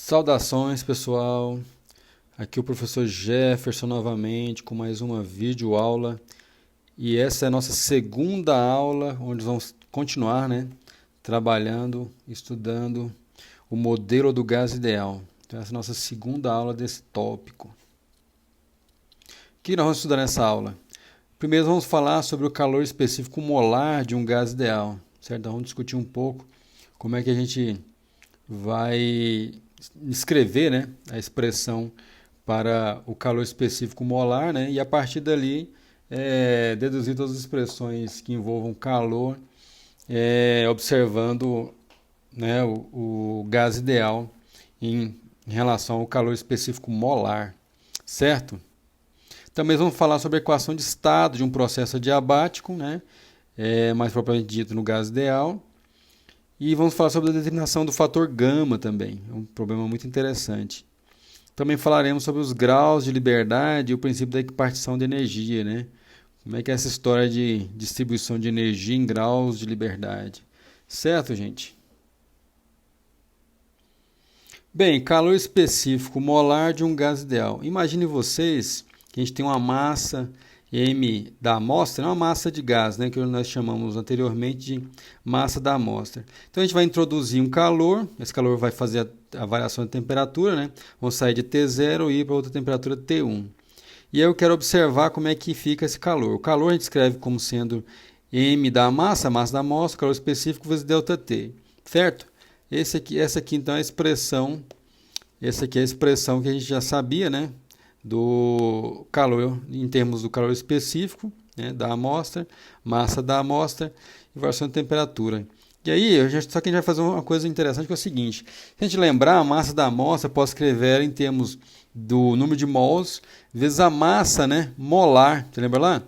Saudações, pessoal. Aqui é o professor Jefferson novamente com mais uma videoaula. E essa é a nossa segunda aula, onde vamos continuar, trabalhando, estudando o modelo do gás ideal. Então, essa é a nossa segunda aula desse tópico. O que nós vamos estudar nessa aula? Primeiro vamos falar sobre o calor específico molar de um gás ideal, certo? Então, vamos discutir um pouco como é que a gente vai escrever, a expressão para o calor específico molar, e a partir dali deduzir todas as expressões que envolvam calor, observando, o gás ideal em relação ao calor específico molar, certo? Também vamos falar sobre a equação de estado de um processo adiabático, mais propriamente dito no gás ideal. E vamos falar sobre a determinação do fator gama também, é um problema muito interessante. Também falaremos sobre os graus de liberdade e o princípio da equipartição de energia, Como é que é essa história de distribuição de energia em graus de liberdade. Certo, gente? Bem, calor específico molar de um gás ideal. Imagine vocês que a gente tem uma massa M da amostra, uma massa de gás, que nós chamamos anteriormente de massa da amostra. Então a gente vai introduzir um calor, esse calor vai fazer a variação de temperatura, Vamos sair de T0 e ir para outra temperatura T1. E aí eu quero observar como é que fica esse calor. O calor a gente escreve como sendo M da massa, a massa da amostra, calor específico vezes ΔT, certo? Essa aqui então é a expressão, essa aqui é a expressão que a gente já sabia, do calor, em termos do calor específico, da amostra, massa da amostra e variação de temperatura. E aí, só que a gente vai fazer uma coisa interessante, que é o seguinte: se a gente lembrar, a massa da amostra, posso escrever em termos do número de mols vezes a massa, molar. Você lembra lá?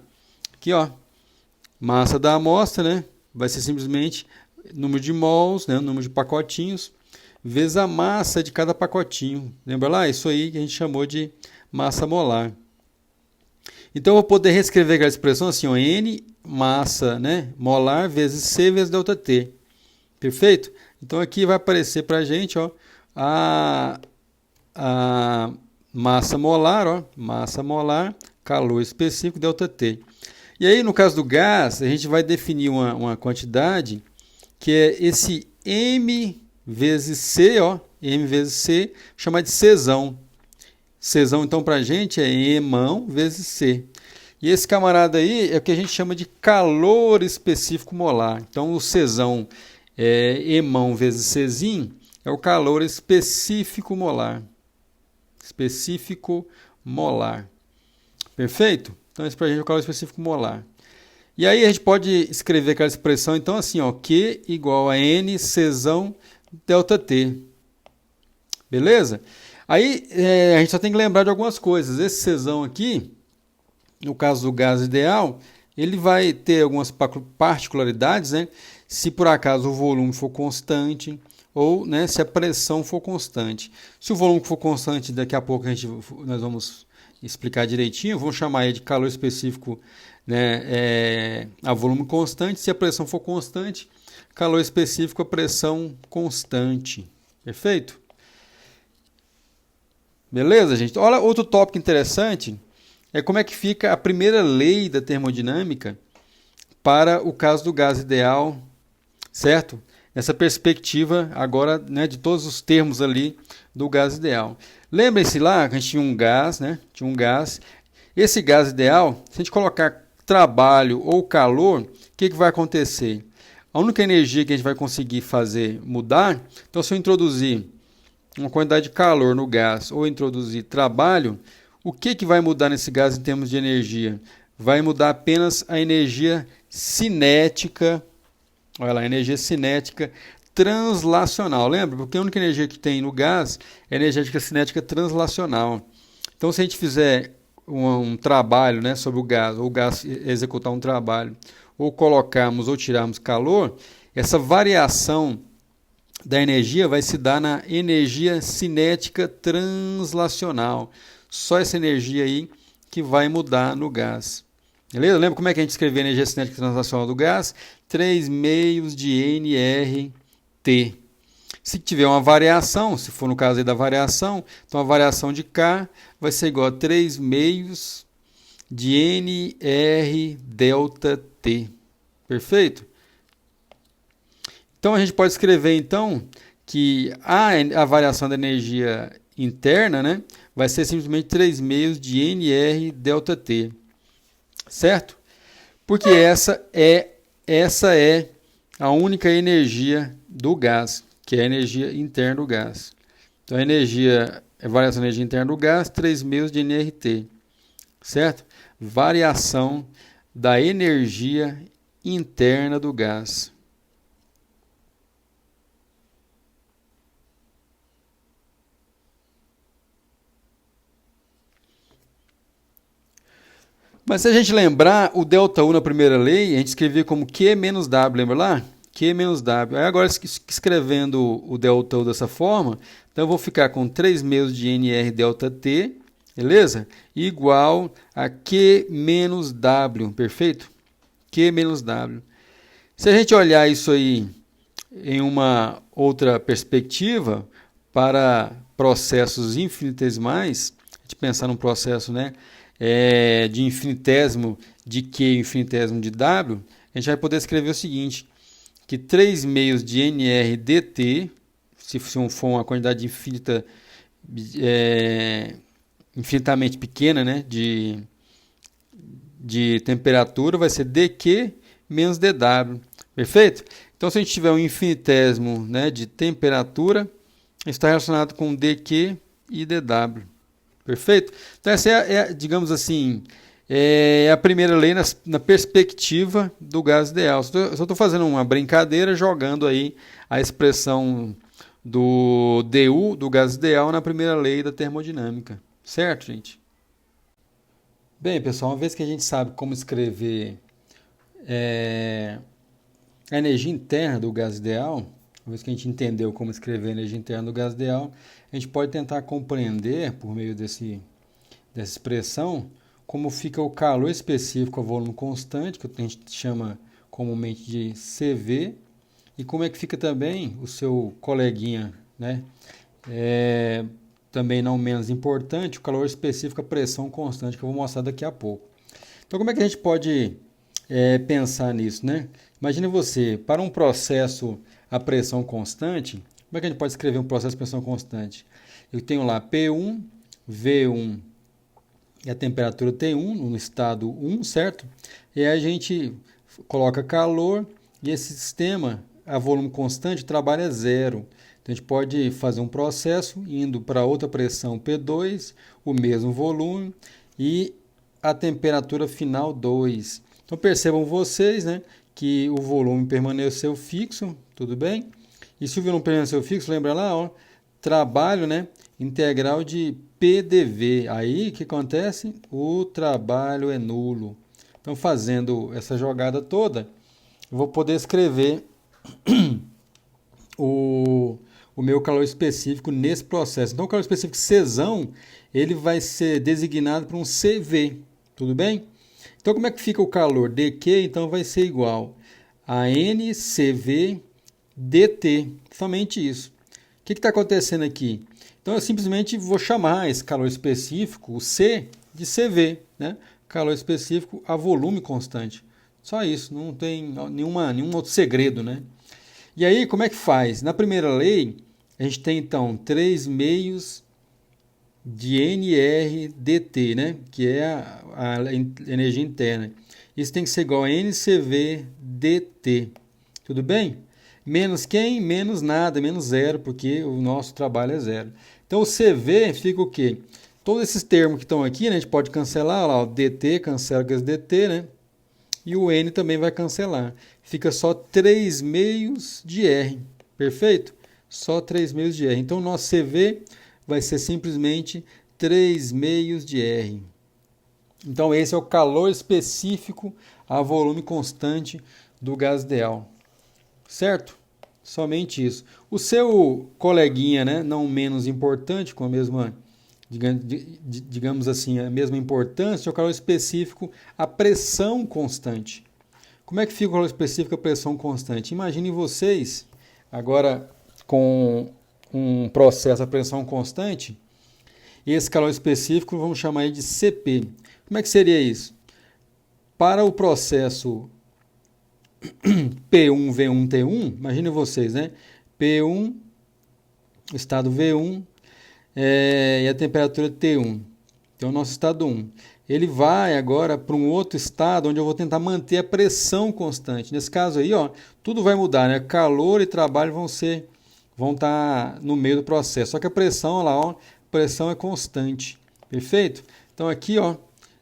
Aqui, ó, massa da amostra, vai ser simplesmente número de mols, número de pacotinhos, vezes a massa de cada pacotinho. Lembra lá? Isso aí que a gente chamou de massa molar. Então eu vou poder reescrever aquela expressão assim, ó, N massa, molar vezes C vezes ΔT. Perfeito? Então aqui vai aparecer para a gente, ó, a massa molar, calor específico ΔT. E aí no caso do gás, a gente vai definir uma quantidade que é esse M vezes C, M vezes C, chamar de Czão. Czão, então, para a gente é Emão vezes C. E esse camarada aí é o que a gente chama de calor específico molar. Então, o Czão Emão vezes Czim é o calor específico molar. Específico molar. Perfeito? Então, esse para a gente é o calor específico molar. E aí a gente pode escrever aquela expressão, então, assim, ó, Q igual a N Czão ΔT. Beleza? Aí a gente só tem que lembrar de algumas coisas. Esse Czão aqui, no caso do gás ideal, ele vai ter algumas particularidades, se por acaso o volume for constante ou se a pressão for constante. Se o volume for constante, daqui a pouco nós vamos explicar direitinho, vamos chamar ele de calor específico a volume constante. Se a pressão for constante, calor específico a pressão constante. Perfeito? Beleza, gente? Olha, outro tópico interessante é como é que fica a primeira lei da termodinâmica para o caso do gás ideal, certo? Nessa perspectiva agora, de todos os termos ali do gás ideal. Lembrem-se lá que a gente tinha um gás, Tinha um gás. Esse gás ideal, se a gente colocar trabalho ou calor, o que vai acontecer? A única energia que a gente vai conseguir fazer mudar, então se eu introduzir uma quantidade de calor no gás ou introduzir trabalho, o que vai mudar nesse gás em termos de energia? Vai mudar apenas a energia cinética, olha lá, energia cinética translacional. Lembra? Porque a única energia que tem no gás é a energia cinética translacional. Então, se a gente fizer um trabalho sobre o gás, ou o gás executar um trabalho, ou colocarmos ou tirarmos calor, essa variação da energia vai se dar na energia cinética translacional. Só essa energia aí que vai mudar no gás. Beleza? Lembra como é que a gente escrevia a energia cinética translacional do gás? 3 meios de nRT. Se tiver uma variação, se for no caso aí da variação, então a variação de K vai ser igual a 3 meios de NR delta T. Perfeito? Então a gente pode escrever então que a variação da energia interna, né, vai ser simplesmente 3 meios de NR delta T. Certo? Porque essa é a única energia do gás, que é a energia interna do gás. Então a variação da energia interna do gás, 3 meios de nRT. Certo? Variação da energia interna do gás. Mas se a gente lembrar, o ΔU na primeira lei, a gente escrevia como Q menos W, lembra lá? Q menos W. Aí agora, escrevendo o ΔU dessa forma, então eu vou ficar com 3 meios de NR delta T, beleza? Igual a Q menos W, perfeito? Q menos W. Se a gente olhar isso aí em uma outra perspectiva, para processos infinitesimais, a gente pensar num processo, né, de infinitésimo de Q e infinitésimo de W, a gente vai poder escrever o seguinte, que 3 meios de NR dt, se for uma quantidade infinita, infinitamente pequena, né, de temperatura, vai ser dq menos dw. Perfeito? Então, se a gente tiver um infinitésimo, né, de temperatura, está relacionado com dq e dw. Perfeito? Então, essa digamos assim, é a primeira lei na perspectiva do gás ideal. Só estou fazendo uma brincadeira, jogando aí a expressão do DU, do gás ideal, na primeira lei da termodinâmica. Certo, gente? Bem, pessoal, uma vez que a gente sabe como escrever a energia interna do gás ideal, uma vez que a gente entendeu como escrever a energia interna do gás ideal, a gente pode tentar compreender, por meio dessa expressão, como fica o calor específico a volume constante, que a gente chama comumente de CV, e como é que fica também o seu coleguinha, né? Também não menos importante, o calor específico a pressão constante, que eu vou mostrar daqui a pouco. Então, como é que a gente pode pensar nisso, né? Imagine você, para um processo a pressão constante, como é que a gente pode escrever um processo de pressão constante? Eu tenho lá P1, V1 e a temperatura T1 no estado 1, certo? E aí a gente coloca calor e esse sistema a volume constante trabalha zero. Então a gente pode fazer um processo indo para outra pressão P2, o mesmo volume e a temperatura final 2. Então percebam vocês, né, que o volume permaneceu fixo, tudo bem? E se o volume permaneceu fixo, lembra lá, ó, trabalho, né, integral de PDV. Aí o que acontece? O trabalho é nulo. Então fazendo essa jogada toda, eu vou poder escrever o meu calor específico nesse processo. Então o calor específico Czão, ele vai ser designado por um CV, tudo bem? Então, como é que fica o calor? dQ, então, vai ser igual a NCV dt. Somente isso. O que está acontecendo aqui? Então, eu simplesmente vou chamar esse calor específico, o C, de CV. Né? Calor específico a volume constante. Só isso, não tem nenhum outro segredo. Né? E aí, como é que faz? Na primeira lei, a gente tem, então, 3 meios de NR dt, né? Que é a energia interna. Isso tem que ser igual a NCV dt. Tudo bem? Menos quem? Menos nada, menos zero, porque o nosso trabalho é zero. Então o CV fica o quê? Todos esses termos que estão aqui, né, a gente pode cancelar, lá, o dt cancela com esse dt, né? E o N também vai cancelar. Fica só 3 meios de R. Perfeito? Só 3 meios de R. Então o nosso CV vai ser simplesmente 3 meios de R. Então esse é o calor específico a volume constante do gás ideal. Certo? Somente isso. O seu coleguinha, né, não menos importante, com a mesma, digamos assim, a mesma importância, é o calor específico a pressão constante. Como é que fica o calor específico a pressão constante? Imaginem vocês, agora com um processo a pressão constante, esse calor específico vamos chamar ele de CP. Como é que seria isso? Para o processo P1, V1, T1, imagine vocês, né? P1, estado V1 e a temperatura T1. Então, nosso estado 1. Ele vai agora para um outro estado onde eu vou tentar manter a pressão constante. Nesse caso aí, ó, tudo vai mudar, né? Calor e trabalho vão estar no meio do processo. Só que a pressão, olha lá, ó, pressão é constante. Perfeito? Então aqui, ó,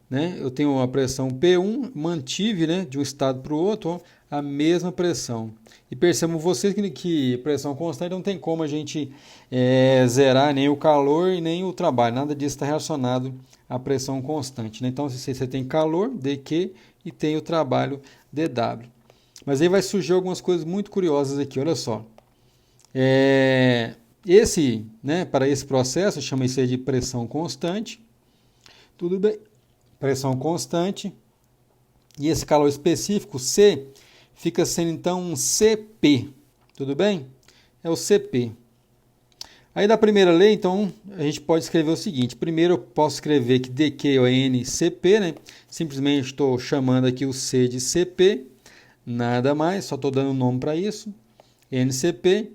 né, eu tenho a pressão P1, mantive, né, de um estado para o outro, ó, a mesma pressão. E percebam vocês que pressão constante não tem como a gente zerar nem o calor e nem o trabalho. Nada disso está relacionado à pressão constante, né? Então, se você tem calor, dQ, e tem o trabalho, dW. Mas aí vai surgir algumas coisas muito curiosas aqui, olha só. Para esse processo, chama isso aí de pressão constante. Tudo bem? Pressão constante. E esse calor específico, C, fica sendo então um CP. Tudo bem? É o CP. Aí da primeira lei, então, a gente pode escrever o seguinte. Primeiro eu posso escrever que dQ é NCP, né? Simplesmente estou chamando aqui o C de CP. Nada mais, só estou dando nome para isso. NCP.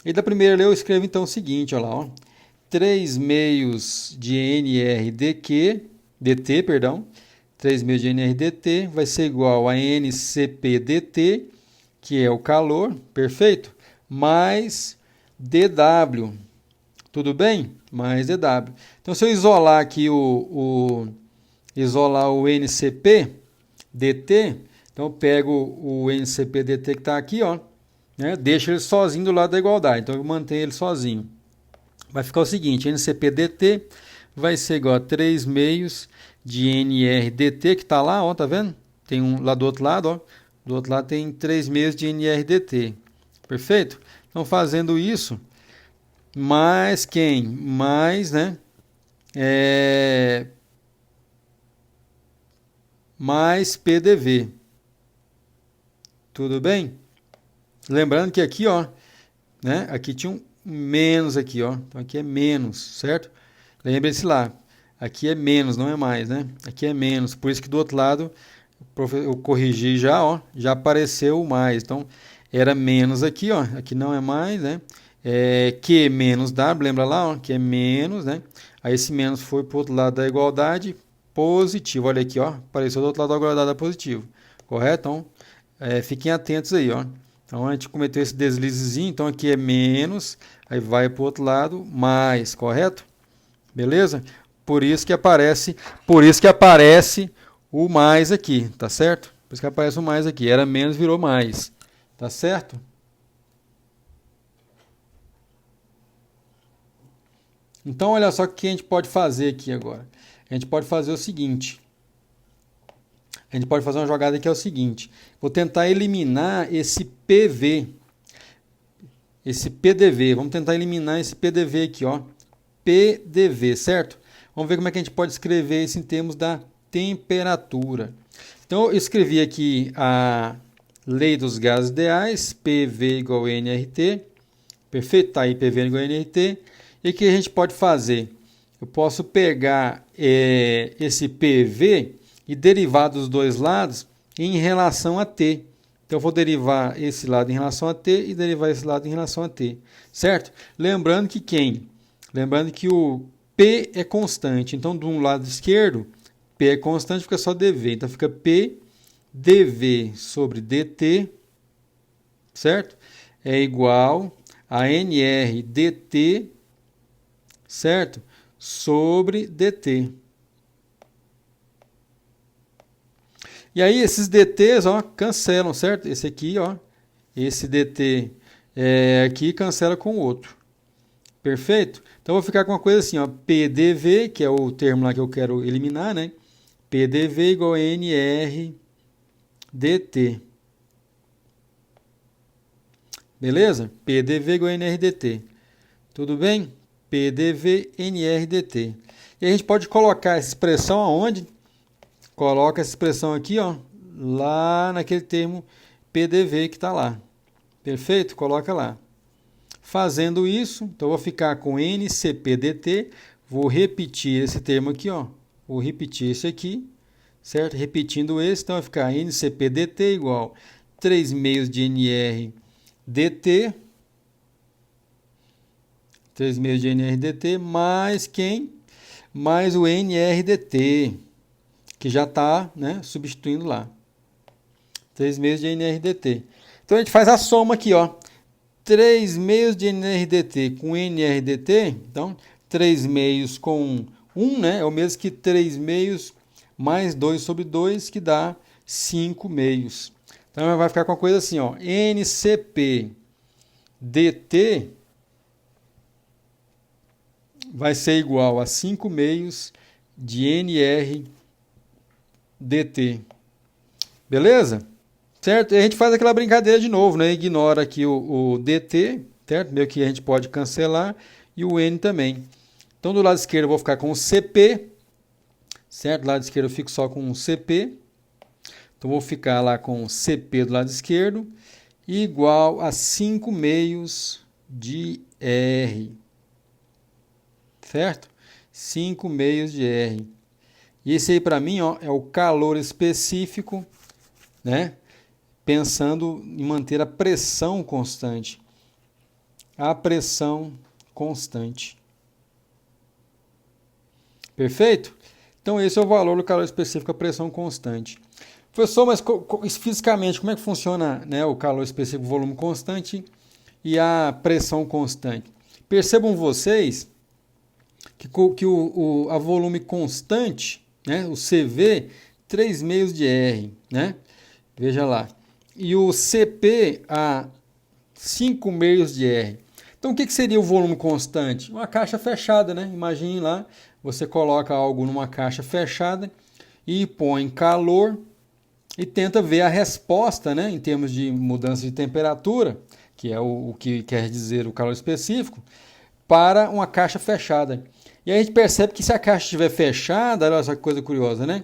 E da primeira lei eu escrevo então o seguinte, olha lá, ó. 3 meios de dt, perdão. 3 meios de NR dt vai ser igual a NCP dt, que é o calor, perfeito? Mais dW, tudo bem? Mais dW. Então, se eu isolar aqui isolar o NCP dt, então eu pego o NCP dt que está aqui, ó, né? Deixo ele sozinho do lado da igualdade, então eu mantenho ele sozinho. Vai ficar o seguinte, NCP dt vai ser igual a 3 meios de NR dt, que está lá, ó, tá vendo? Tem um lá do outro lado, ó. Do outro lado tem 3 meios de NR dt. Perfeito? Então, fazendo isso, mais quem? Mais, né? Mais PDV. Tudo bem? Lembrando que aqui, ó, né? Aqui tinha um menos aqui, ó. Então, aqui é menos, certo? Lembre-se lá. Aqui é menos, não é mais, né? Aqui é menos. Por isso que do outro lado, eu corrigi já, ó. Já apareceu o mais. Então, era menos aqui, ó. Aqui não é mais, né? Q menos W, lembra lá, ó? Que é menos, né? Aí esse menos foi para o outro lado da igualdade, positivo. Olha aqui, ó. Apareceu do outro lado da igualdade positivo. Correto? Então, fiquem atentos aí, ó. Então, a gente cometeu esse deslizezinho. Então, aqui é menos. Aí vai para o outro lado, mais. Correto? Beleza? Por isso que aparece o mais aqui, tá certo? Por isso que aparece o mais aqui. Era menos, virou mais. Tá certo? Então, olha só o que a gente pode fazer aqui agora. A gente pode fazer o seguinte. A gente pode fazer uma jogada que é o seguinte. Vou tentar eliminar esse PV. Esse PDV. Vamos tentar eliminar esse PDV aqui, ó. PDV, certo? Vamos ver como é que a gente pode escrever isso em termos da temperatura. Então, eu escrevi aqui a lei dos gases ideais, PV igual a nRT. Perfeito? Está aí PV igual a nRT. E o que a gente pode fazer? Eu posso pegar esse PV e derivar dos dois lados em relação a T. Então, eu vou derivar esse lado em relação a T e derivar esse lado em relação a T. Certo? Lembrando que o P é constante. Então, do lado esquerdo, P é constante, fica só dV. Então, fica P dV sobre dt, certo? É igual a NR dt, certo? Sobre dt. E aí, esses dt's, ó, cancelam, certo? Esse aqui, ó, esse dt aqui cancela com o outro. Perfeito? Então, eu vou ficar com uma coisa assim, ó, PDV, que é o termo lá que eu quero eliminar, né? PDV igual a NR dt. Beleza? PDV igual a NR dt. Tudo bem? PDV NR dt. E a gente pode colocar essa expressão aonde? Coloca essa expressão aqui, ó, lá naquele termo PDV que está lá. Perfeito? Coloca lá. Fazendo isso, então eu vou ficar com NCP-dt, vou repetir esse termo aqui, ó. Vou repetir esse aqui, certo? Repetindo esse, então vai ficar NCP-dt igual 3 meios de NR-dt, 3 meios de NR-dt, mais quem? Mais o NR-dt, que já está, né, substituindo lá. 3 meios de NR-dt. Então a gente faz a soma aqui, ó. 3 meios de NR-dt com NR-dt, então 3 meios com 1, né, é o mesmo que 3 meios mais 2 sobre 2, que dá 5 meios. Então vai ficar com a coisa assim, ó, NCP dt vai ser igual a 5 meios de NR dt. Beleza? Certo? E a gente faz aquela brincadeira de novo, né? Ignora aqui o dt, certo? Meio que a gente pode cancelar, e o n também. Então, do lado esquerdo eu vou ficar com o cp, certo? Do lado esquerdo eu fico só com o cp. Então, vou ficar lá com o cp do lado esquerdo, igual a 5 meios de r. Certo? 5 meios de r. E esse aí, para mim, ó, é o calor específico, né? Pensando em manter a pressão constante. A pressão constante. Perfeito? Então, esse é o valor do calor específico, a pressão constante. Professor, mas fisicamente, como é que funciona, né, o calor específico, o volume constante e a pressão constante? Percebam vocês que a volume constante, né, o CV, 3 meios de R, né? Veja lá. E o CP a 5 meios de R. Então, o que seria o volume constante? Uma caixa fechada, né? Imagine lá, você coloca algo numa caixa fechada e põe calor e tenta ver a resposta, né, em termos de mudança de temperatura, que é o que quer dizer o calor específico, para uma caixa fechada. E aí a gente percebe que se a caixa estiver fechada, olha só que coisa curiosa, né?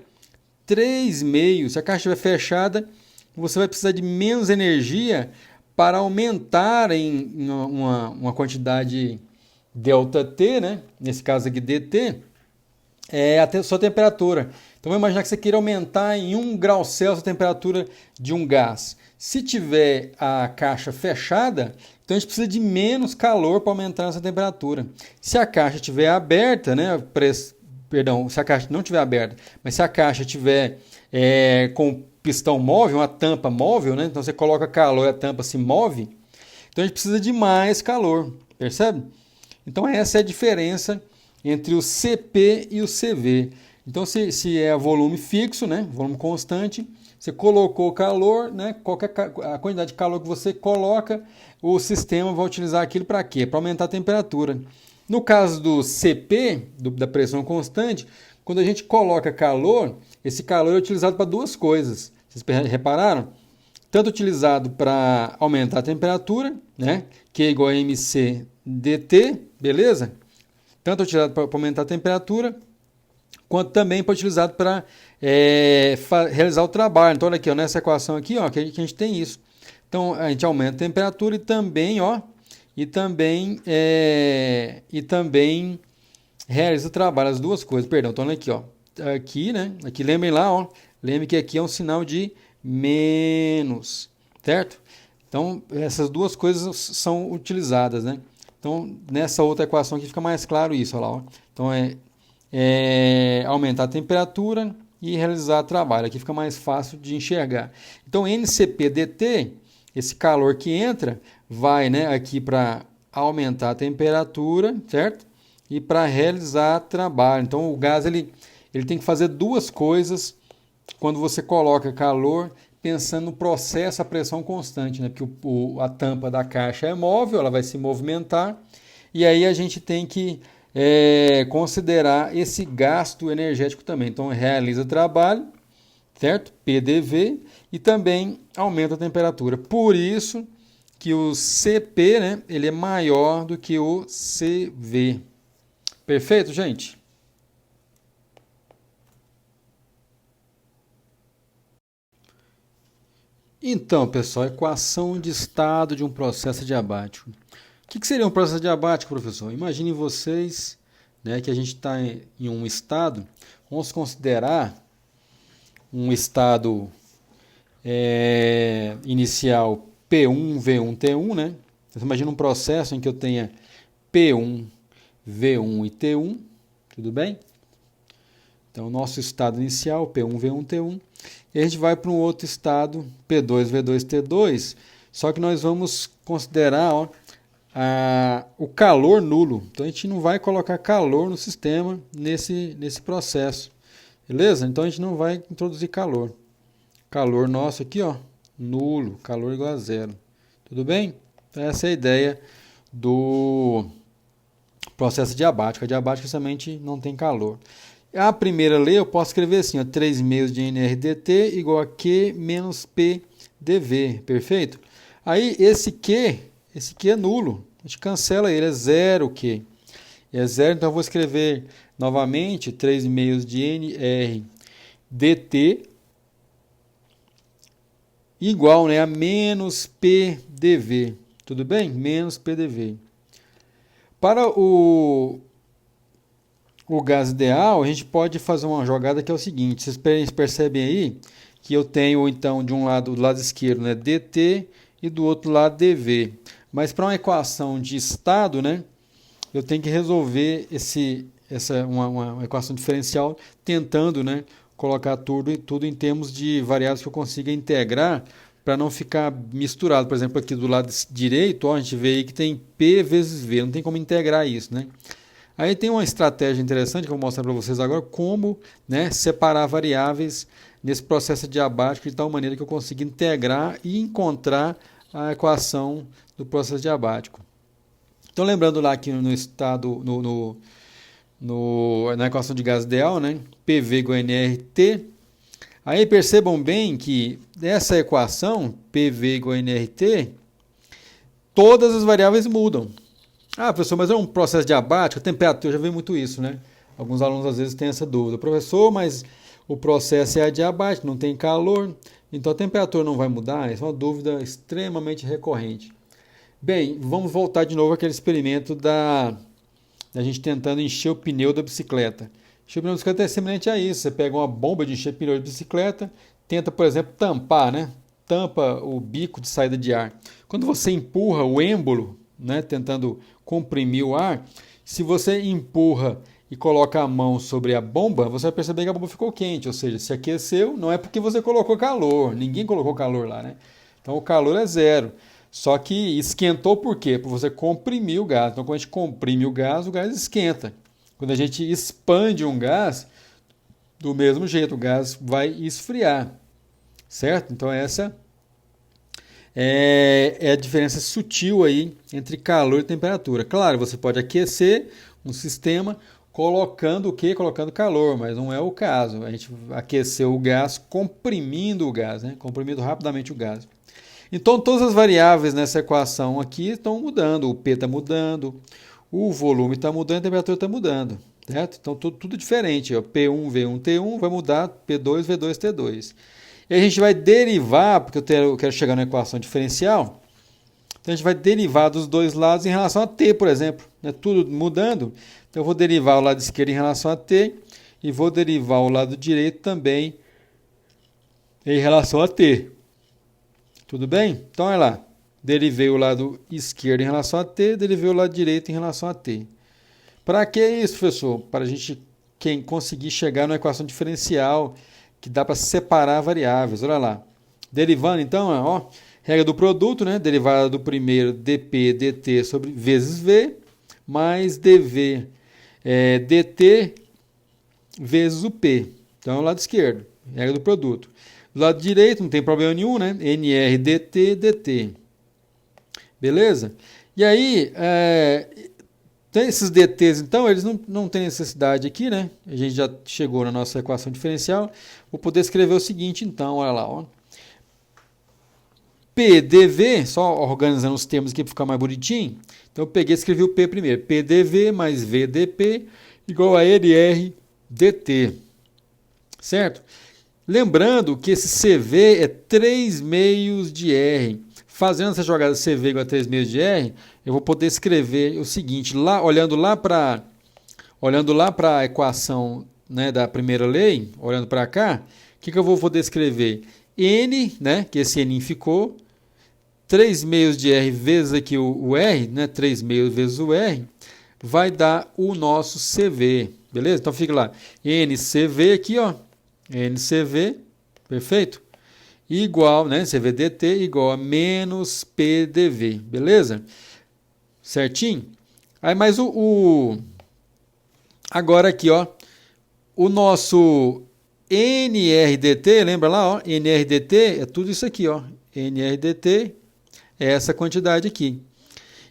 3 meios, se a caixa estiver fechada, você vai precisar de menos energia para aumentar em uma quantidade ΔT, né? Nesse caso aqui dt, é a sua temperatura. Então vamos imaginar que você queira aumentar em 1 grau Celsius a temperatura de um gás. Se tiver a caixa fechada, então a gente precisa de menos calor para aumentar essa temperatura. Se a caixa estiver aberta, né? Perdão, se a caixa não estiver aberta, mas se a caixa estiver com pistão móvel, uma tampa móvel, né? Então você coloca calor e a tampa se move, então a gente precisa de mais calor, percebe? Então essa é a diferença entre o CP e o CV. Então se é volume fixo, né? Volume constante, você colocou calor, né? A quantidade de calor que você coloca, o sistema vai utilizar aquilo para quê? Para aumentar a temperatura. No caso do CP, da pressão constante, quando a gente coloca calor, esse calor é utilizado para duas coisas. Vocês repararam? Tanto utilizado para aumentar a temperatura, né? Que é igual a mc dt, beleza? Tanto utilizado para aumentar a temperatura, quanto também para utilizado para realizar o trabalho. Então, olha aqui, ó, nessa equação aqui, ó, que a gente tem isso. Então, a gente aumenta a temperatura e também, ó, e também realiza o trabalho, as duas coisas. Perdão, então olha aqui, ó. Aqui, né? Aqui, lembrem lá, ó. Lembre que aqui é um sinal de menos, certo? Então, essas duas coisas são utilizadas, né? Então, nessa outra equação aqui fica mais claro isso, olha lá, ó. Então, aumentar a temperatura e realizar o trabalho. Aqui fica mais fácil de enxergar. Então, NCP-dt, esse calor que entra, vai, né, aqui para aumentar a temperatura, certo? E para realizar trabalho. Então, o gás ele tem que fazer duas coisas quando você coloca calor, pensando no processo a pressão constante, né? Porque a tampa da caixa é móvel, ela vai se movimentar, e aí a gente tem que considerar esse gasto energético também. Então, realiza trabalho, certo? PDV, e também aumenta a temperatura. Por isso que o CP, né, ele é maior do que o CV. Perfeito, gente? Então, pessoal, equação de estado de um processo adiabático. O que seria um processo diabático, professor? Imagine vocês, né, que a gente está em um estado, vamos considerar um estado inicial P1, V1, T1, né? Você imagina um processo em que eu tenha P1, V1 e T1, tudo bem? Então, nosso estado inicial, P1, V1, T1, e a gente vai para um outro estado, P2, V2, T2, só que nós vamos considerar o calor nulo. Então, a gente não vai colocar calor no sistema nesse processo, beleza? Então, a gente não vai introduzir calor. Calor nosso aqui, ó, nulo, calor igual a zero. Tudo bem? Então, essa é a ideia do processo diabático. A diabática somente não tem calor. A primeira lei eu posso escrever assim, ó, 3/2 de NRDT igual a Q menos P dV, perfeito? Aí esse Q é nulo, a gente cancela ele, é zero Q. É zero, então eu vou escrever novamente 3/2 de NRDT igual, né, a menos P dV, tudo bem? Menos P dV. Para o gás ideal, a gente pode fazer uma jogada que é o seguinte, vocês percebem aí que eu tenho então de um lado, do lado esquerdo, né, dt e do outro lado dv. Mas para uma equação de estado, né, eu tenho que resolver uma equação diferencial tentando, né, colocar tudo em termos de variáveis que eu consiga integrar para não ficar misturado. Por exemplo, aqui do lado direito, ó, a gente vê aí que tem P vezes V, não tem como integrar isso, né? Aí tem uma estratégia interessante que eu vou mostrar para vocês agora, como, né, separar variáveis nesse processo diabático de tal maneira que eu consiga integrar e encontrar a equação do processo diabático. Então, lembrando lá que no estado, na equação de gás ideal, né, PV igual a NRT, aí percebam bem que nessa equação, PV igual a NRT, todas as variáveis mudam. Ah, professor, mas é um processo diabático, temperatura, eu já vi muito isso, né? Alguns alunos às vezes têm essa dúvida. Professor, mas o processo é adiabático, não tem calor, então a temperatura não vai mudar? Essa é uma dúvida extremamente recorrente. Bem, vamos voltar de novo àquele experimento da gente tentando encher o pneu da bicicleta. Encher o pneu da bicicleta é semelhante a isso. Você pega uma bomba de encher pneu de bicicleta, tenta, por exemplo, tampar, né? Tampa o bico de saída de ar. Quando você empurra o êmbolo, né, tentando comprimir o ar, se você empurra e coloca a mão sobre a bomba, você vai perceber que a bomba ficou quente, ou seja, se aqueceu, não é porque você colocou calor, ninguém colocou calor lá, né? Então o calor é zero. Só que esquentou por quê? Porque você comprimiu o gás. Então quando a gente comprime o gás esquenta. Quando a gente expande um gás, do mesmo jeito, o gás vai esfriar. Certo? Então essa é a diferença sutil aí entre calor e temperatura. Claro, você pode aquecer um sistema colocando o quê? Colocando calor, mas não é o caso. A gente aqueceu o gás comprimindo o gás, né? Comprimindo rapidamente o gás. Então, todas as variáveis nessa equação aqui estão mudando. O P está mudando, o volume está mudando, a temperatura está mudando. Certo? Então, tudo diferente. Ó. P1, V1, T1 vai mudar P2, V2, T2. E a gente vai derivar, porque eu quero chegar na equação diferencial, então a gente vai derivar dos dois lados em relação a t, por exemplo. Né? Tudo mudando, então eu vou derivar o lado esquerdo em relação a t e vou derivar o lado direito também em relação a t. Tudo bem? Então, olha lá. Derivei o lado esquerdo em relação a t, derivei o lado direito em relação a t. Para que isso, professor? Para a gente conseguir chegar na equação diferencial, que dá para separar variáveis. Olha lá. Derivando, então, ó, regra do produto, né? Derivada do primeiro dp dt sobre vezes v, mais dv dt vezes o p. Então, é o lado esquerdo, regra do produto. Do lado direito, não tem problema nenhum, né? nr dt. Beleza? E aí, esses dt's, então, eles não têm necessidade aqui, né? A gente já chegou na nossa equação diferencial. Vou poder escrever o seguinte, então, olha lá, ó. PdV, só organizando os termos aqui para ficar mais bonitinho. Então, eu peguei e escrevi o P primeiro. PdV mais VdP igual a NR dt. Certo? Lembrando que esse CV é 3/2 de R. Fazendo essa jogada CV igual a 3 meios de R, eu vou poder escrever o seguinte, lá, olhando lá para a equação, né, da primeira lei, olhando para cá, o que eu vou poder escrever? N, né, que esse N ficou, 3 meios de R vezes aqui o R, né, 3 meios vezes o R, vai dar o nosso CV, beleza? Então fica lá, NCV aqui, ó, NCV, perfeito? Igual, né, CVDT igual a menos PDV, beleza? Certinho? Aí mais agora aqui, ó, o nosso NRDT, lembra lá, ó, NRDT é tudo isso aqui, ó, NRDT é essa quantidade aqui.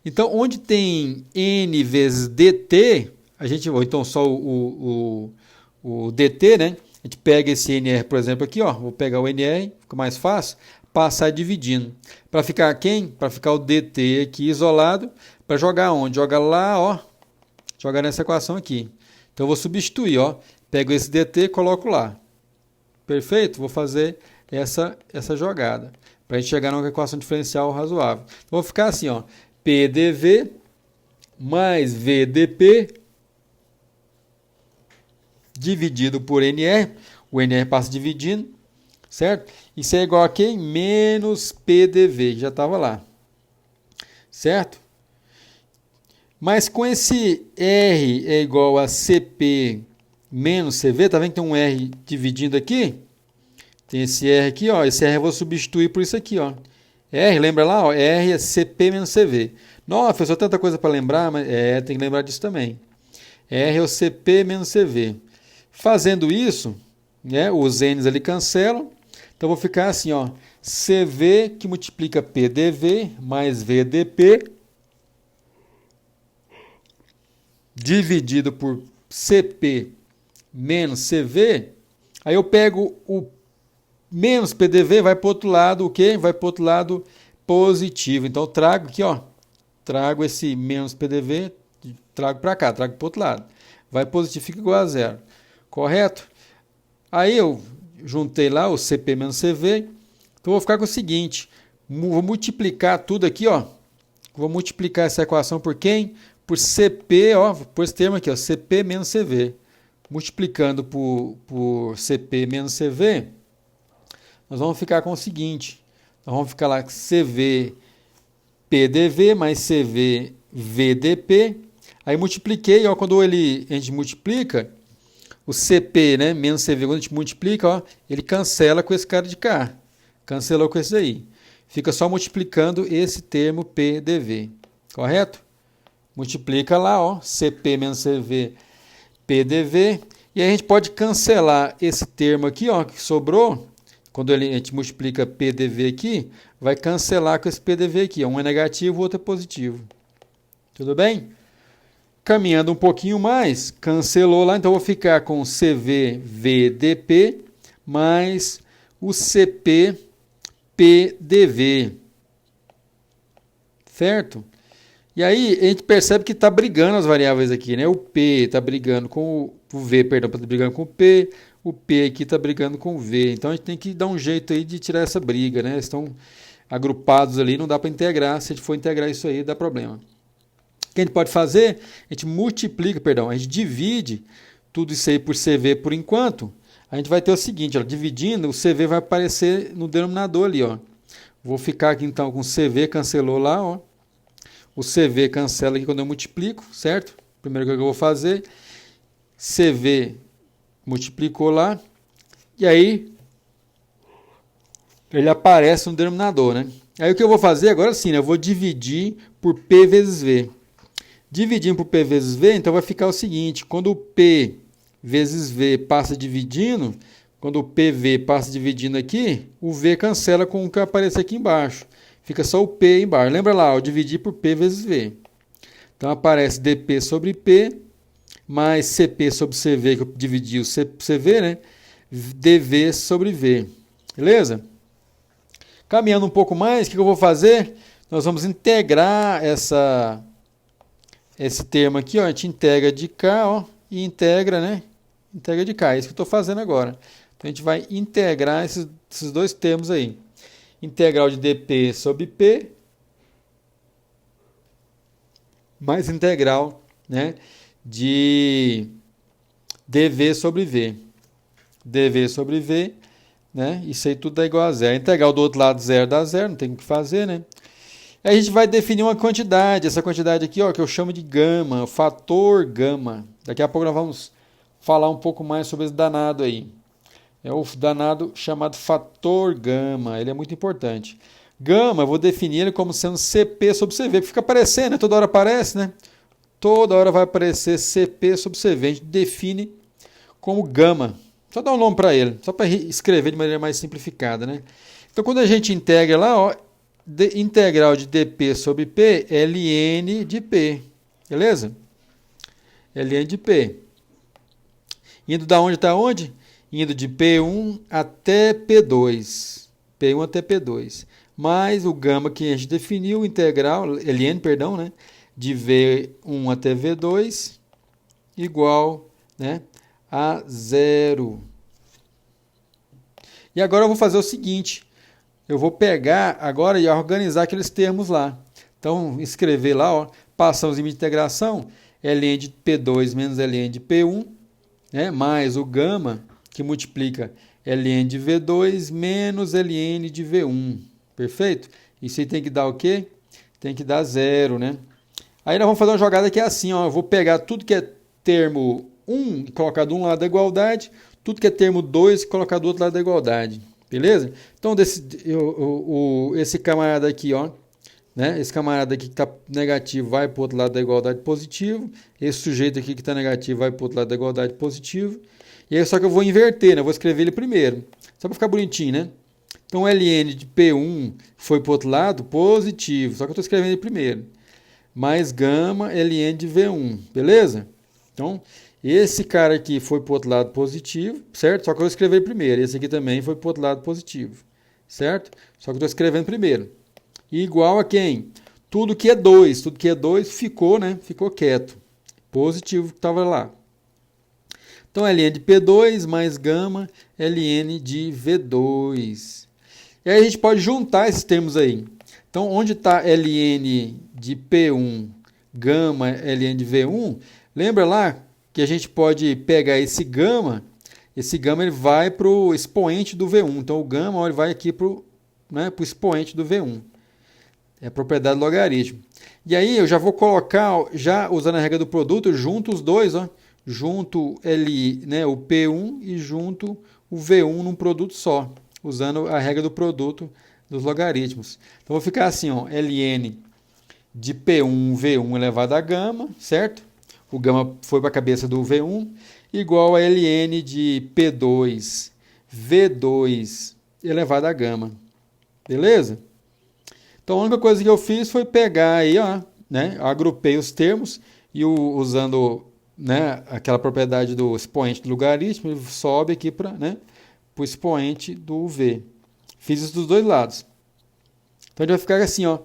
Então, onde tem N vezes DT, a gente, ou então só o DT, né? A gente pega esse NR, por exemplo, aqui, ó, vou pegar o NR, fica mais fácil, passar dividindo. Para ficar quem? Para ficar o DT aqui isolado, para jogar onde? Joga lá, ó, joga nessa equação aqui. Então, eu vou substituir, ó, pego esse DT e coloco lá. Perfeito? Vou fazer essa jogada, para a gente chegar numa equação diferencial razoável. Então, vou ficar assim, ó, PDV mais VDP dividido por NR, o NR passa dividindo, certo? Isso é igual a quem? Menos PDV, que já estava lá, certo? Mas com esse R é igual a CP menos CV, tá vendo que tem um R dividindo aqui? Tem esse R aqui, ó, esse R eu vou substituir por isso aqui, ó. R, lembra lá, ó, R é CP menos CV. Nossa, professor, tanta coisa para lembrar, mas tem que lembrar disso também. R é o CP menos CV. Fazendo isso, né, os N's ali cancelam. Então, vou ficar assim, ó, CV que multiplica PDV mais VDP dividido por CP menos CV. Aí eu pego o menos PDV, vai para o outro lado, o quê? Vai para o outro lado positivo. Então, eu trago aqui, ó, trago esse menos PDV, trago para cá, trago para o outro lado. Vai positivo, fica igual a zero. Correto? Aí eu juntei lá o CP menos CV. Então, vou ficar com o seguinte, vou multiplicar tudo aqui, ó. Vou multiplicar essa equação por quem? Por CP, ó, por esse termo aqui, ó, CP menos CV. Multiplicando por CP menos CV, nós vamos ficar com o seguinte, nós vamos ficar lá CV PDV mais CV VDP, aí multipliquei, ó, quando a gente multiplica, o CP, né, menos CV, quando a gente multiplica, ó, ele cancela com esse cara de cá, cancelou com esse aí, fica só multiplicando esse termo PDV, correto? Multiplica lá, ó, CP menos CV PDV, e aí a gente pode cancelar esse termo aqui, ó, que sobrou, quando a gente multiplica PDV aqui, vai cancelar com esse PDV aqui, ó, um é negativo, o outro é positivo. Tudo bem? Caminhando um pouquinho mais, cancelou lá, então eu vou ficar com o CVVDP mais o CPPDV, certo? E aí a gente percebe que está brigando as variáveis aqui, né? O P está brigando com o V, perdão, está brigando com o P aqui está brigando com o V. Então a gente tem que dar um jeito aí de tirar essa briga, né? Eles estão agrupados ali, não dá para integrar. Se a gente for integrar isso aí, dá problema. O que a gente pode fazer? A gente multiplica, perdão, a gente divide tudo isso aí por CV por enquanto. A gente vai ter o seguinte, ó, dividindo, o CV vai aparecer no denominador ali, ó. Vou ficar aqui então com CV, cancelou lá, ó. O CV cancela aqui quando eu multiplico, certo? Primeiro que eu vou fazer, CV multiplicou lá, e aí ele aparece no denominador, né? Aí o que eu vou fazer agora sim, né? Eu vou dividir por P vezes V. Dividindo por P vezes V, então vai ficar o seguinte, quando o P vezes V passa dividindo, quando o PV passa dividindo aqui, o V cancela com o que aparece aqui embaixo. Fica só o P embaixo. Lembra lá, eu dividi por P vezes V. Então aparece dP sobre P, mais CP sobre CV, que eu dividi o CV, né? dV sobre V. Beleza? Caminhando um pouco mais, o que eu vou fazer? Nós vamos integrar esse termo aqui, ó. A gente integra de cá, ó, e integra, né? Integra de cá. É isso que eu estou fazendo agora. Então a gente vai integrar esses dois termos aí. integral de dP sobre P, mais integral, né, de dV sobre V. dV sobre V, né, isso aí tudo é igual a zero. A integral do outro lado zero dá zero, não tem o que fazer, né? Aí a gente vai definir uma quantidade, essa quantidade aqui, ó, que eu chamo de gama, fator gama. Daqui a pouco nós vamos falar um pouco mais sobre esse danado aí. É o danado chamado fator gama, ele é muito importante. Gama, eu vou definir ele como sendo CP sobre CV, porque fica aparecendo, né? Toda hora aparece, né? Toda hora vai aparecer CP sobre CV. A gente define como gama. Só dá um nome para ele, só para escrever de maneira mais simplificada, né? Então, quando a gente integra lá, ó, integral de dP sobre P, ln de P, beleza? ln de P. Indo da onde até onde? Indo de P1 até P2. P1 até P2. Mais o gama que a gente definiu, integral, ln, perdão, né? De V1 até V2, igual, né, a zero. E agora eu vou fazer o seguinte, eu vou pegar agora e organizar aqueles termos lá. Então, escrever lá, ó, passamos em integração, ln de P2 menos ln de P1, né, mais o gama, que multiplica ln de V2 menos ln de V1. Perfeito? Isso aí tem que dar o quê? Tem que dar zero, né? Aí nós vamos fazer uma jogada que é assim, ó, eu vou pegar tudo que é termo 1 e colocar de um lado da igualdade, tudo que é termo 2 e colocar do outro lado da igualdade. Beleza? Então, esse camarada aqui, ó, né? Esse camarada aqui que está negativo vai para o outro lado da igualdade positivo. Esse sujeito aqui que está negativo vai para o outro lado da igualdade positivo. E aí só que eu vou inverter, né? Eu vou escrever ele primeiro. Só para ficar bonitinho, né? Então, ln de P1 foi para o outro lado positivo. Só que eu estou escrevendo ele primeiro. Mais gama ln de V1. Beleza? Então, esse cara aqui foi para o outro lado positivo, certo? Só que eu vou escrever primeiro. Esse aqui também foi para o outro lado positivo, certo? Só que eu estou escrevendo primeiro. E igual a quem? Tudo que é 2. Tudo que é 2 ficou, né? Ficou quieto. Positivo que estava lá. Então, ln de P2 mais gama ln de V2. E aí a gente pode juntar esses termos aí. Então, onde está ln de P1, gama ln de V1, lembra lá que a gente pode pegar esse gama ele vai para o expoente do V1. Então, o gama ó, ele vai aqui para o, né, pro expoente do V1. É a propriedade do logaritmo. E aí eu já vou colocar, já usando a regra do produto, junto os dois, ó, junto né, o P1 e junto o V1 num produto só, usando a regra do produto dos logaritmos. Então, vou ficar assim, ó, ln de P1, V1 elevado a gama, certo? O gama foi para a cabeça do V1, igual a ln de P2, V2 elevado a gama. Beleza? Então, a única coisa que eu fiz foi pegar aí, ó, né, agrupei os termos e usando, né, aquela propriedade do expoente do logaritmo, ele sobe aqui para, né, o expoente do V. Fiz isso dos dois lados. Então, ele vai ficar assim, ó.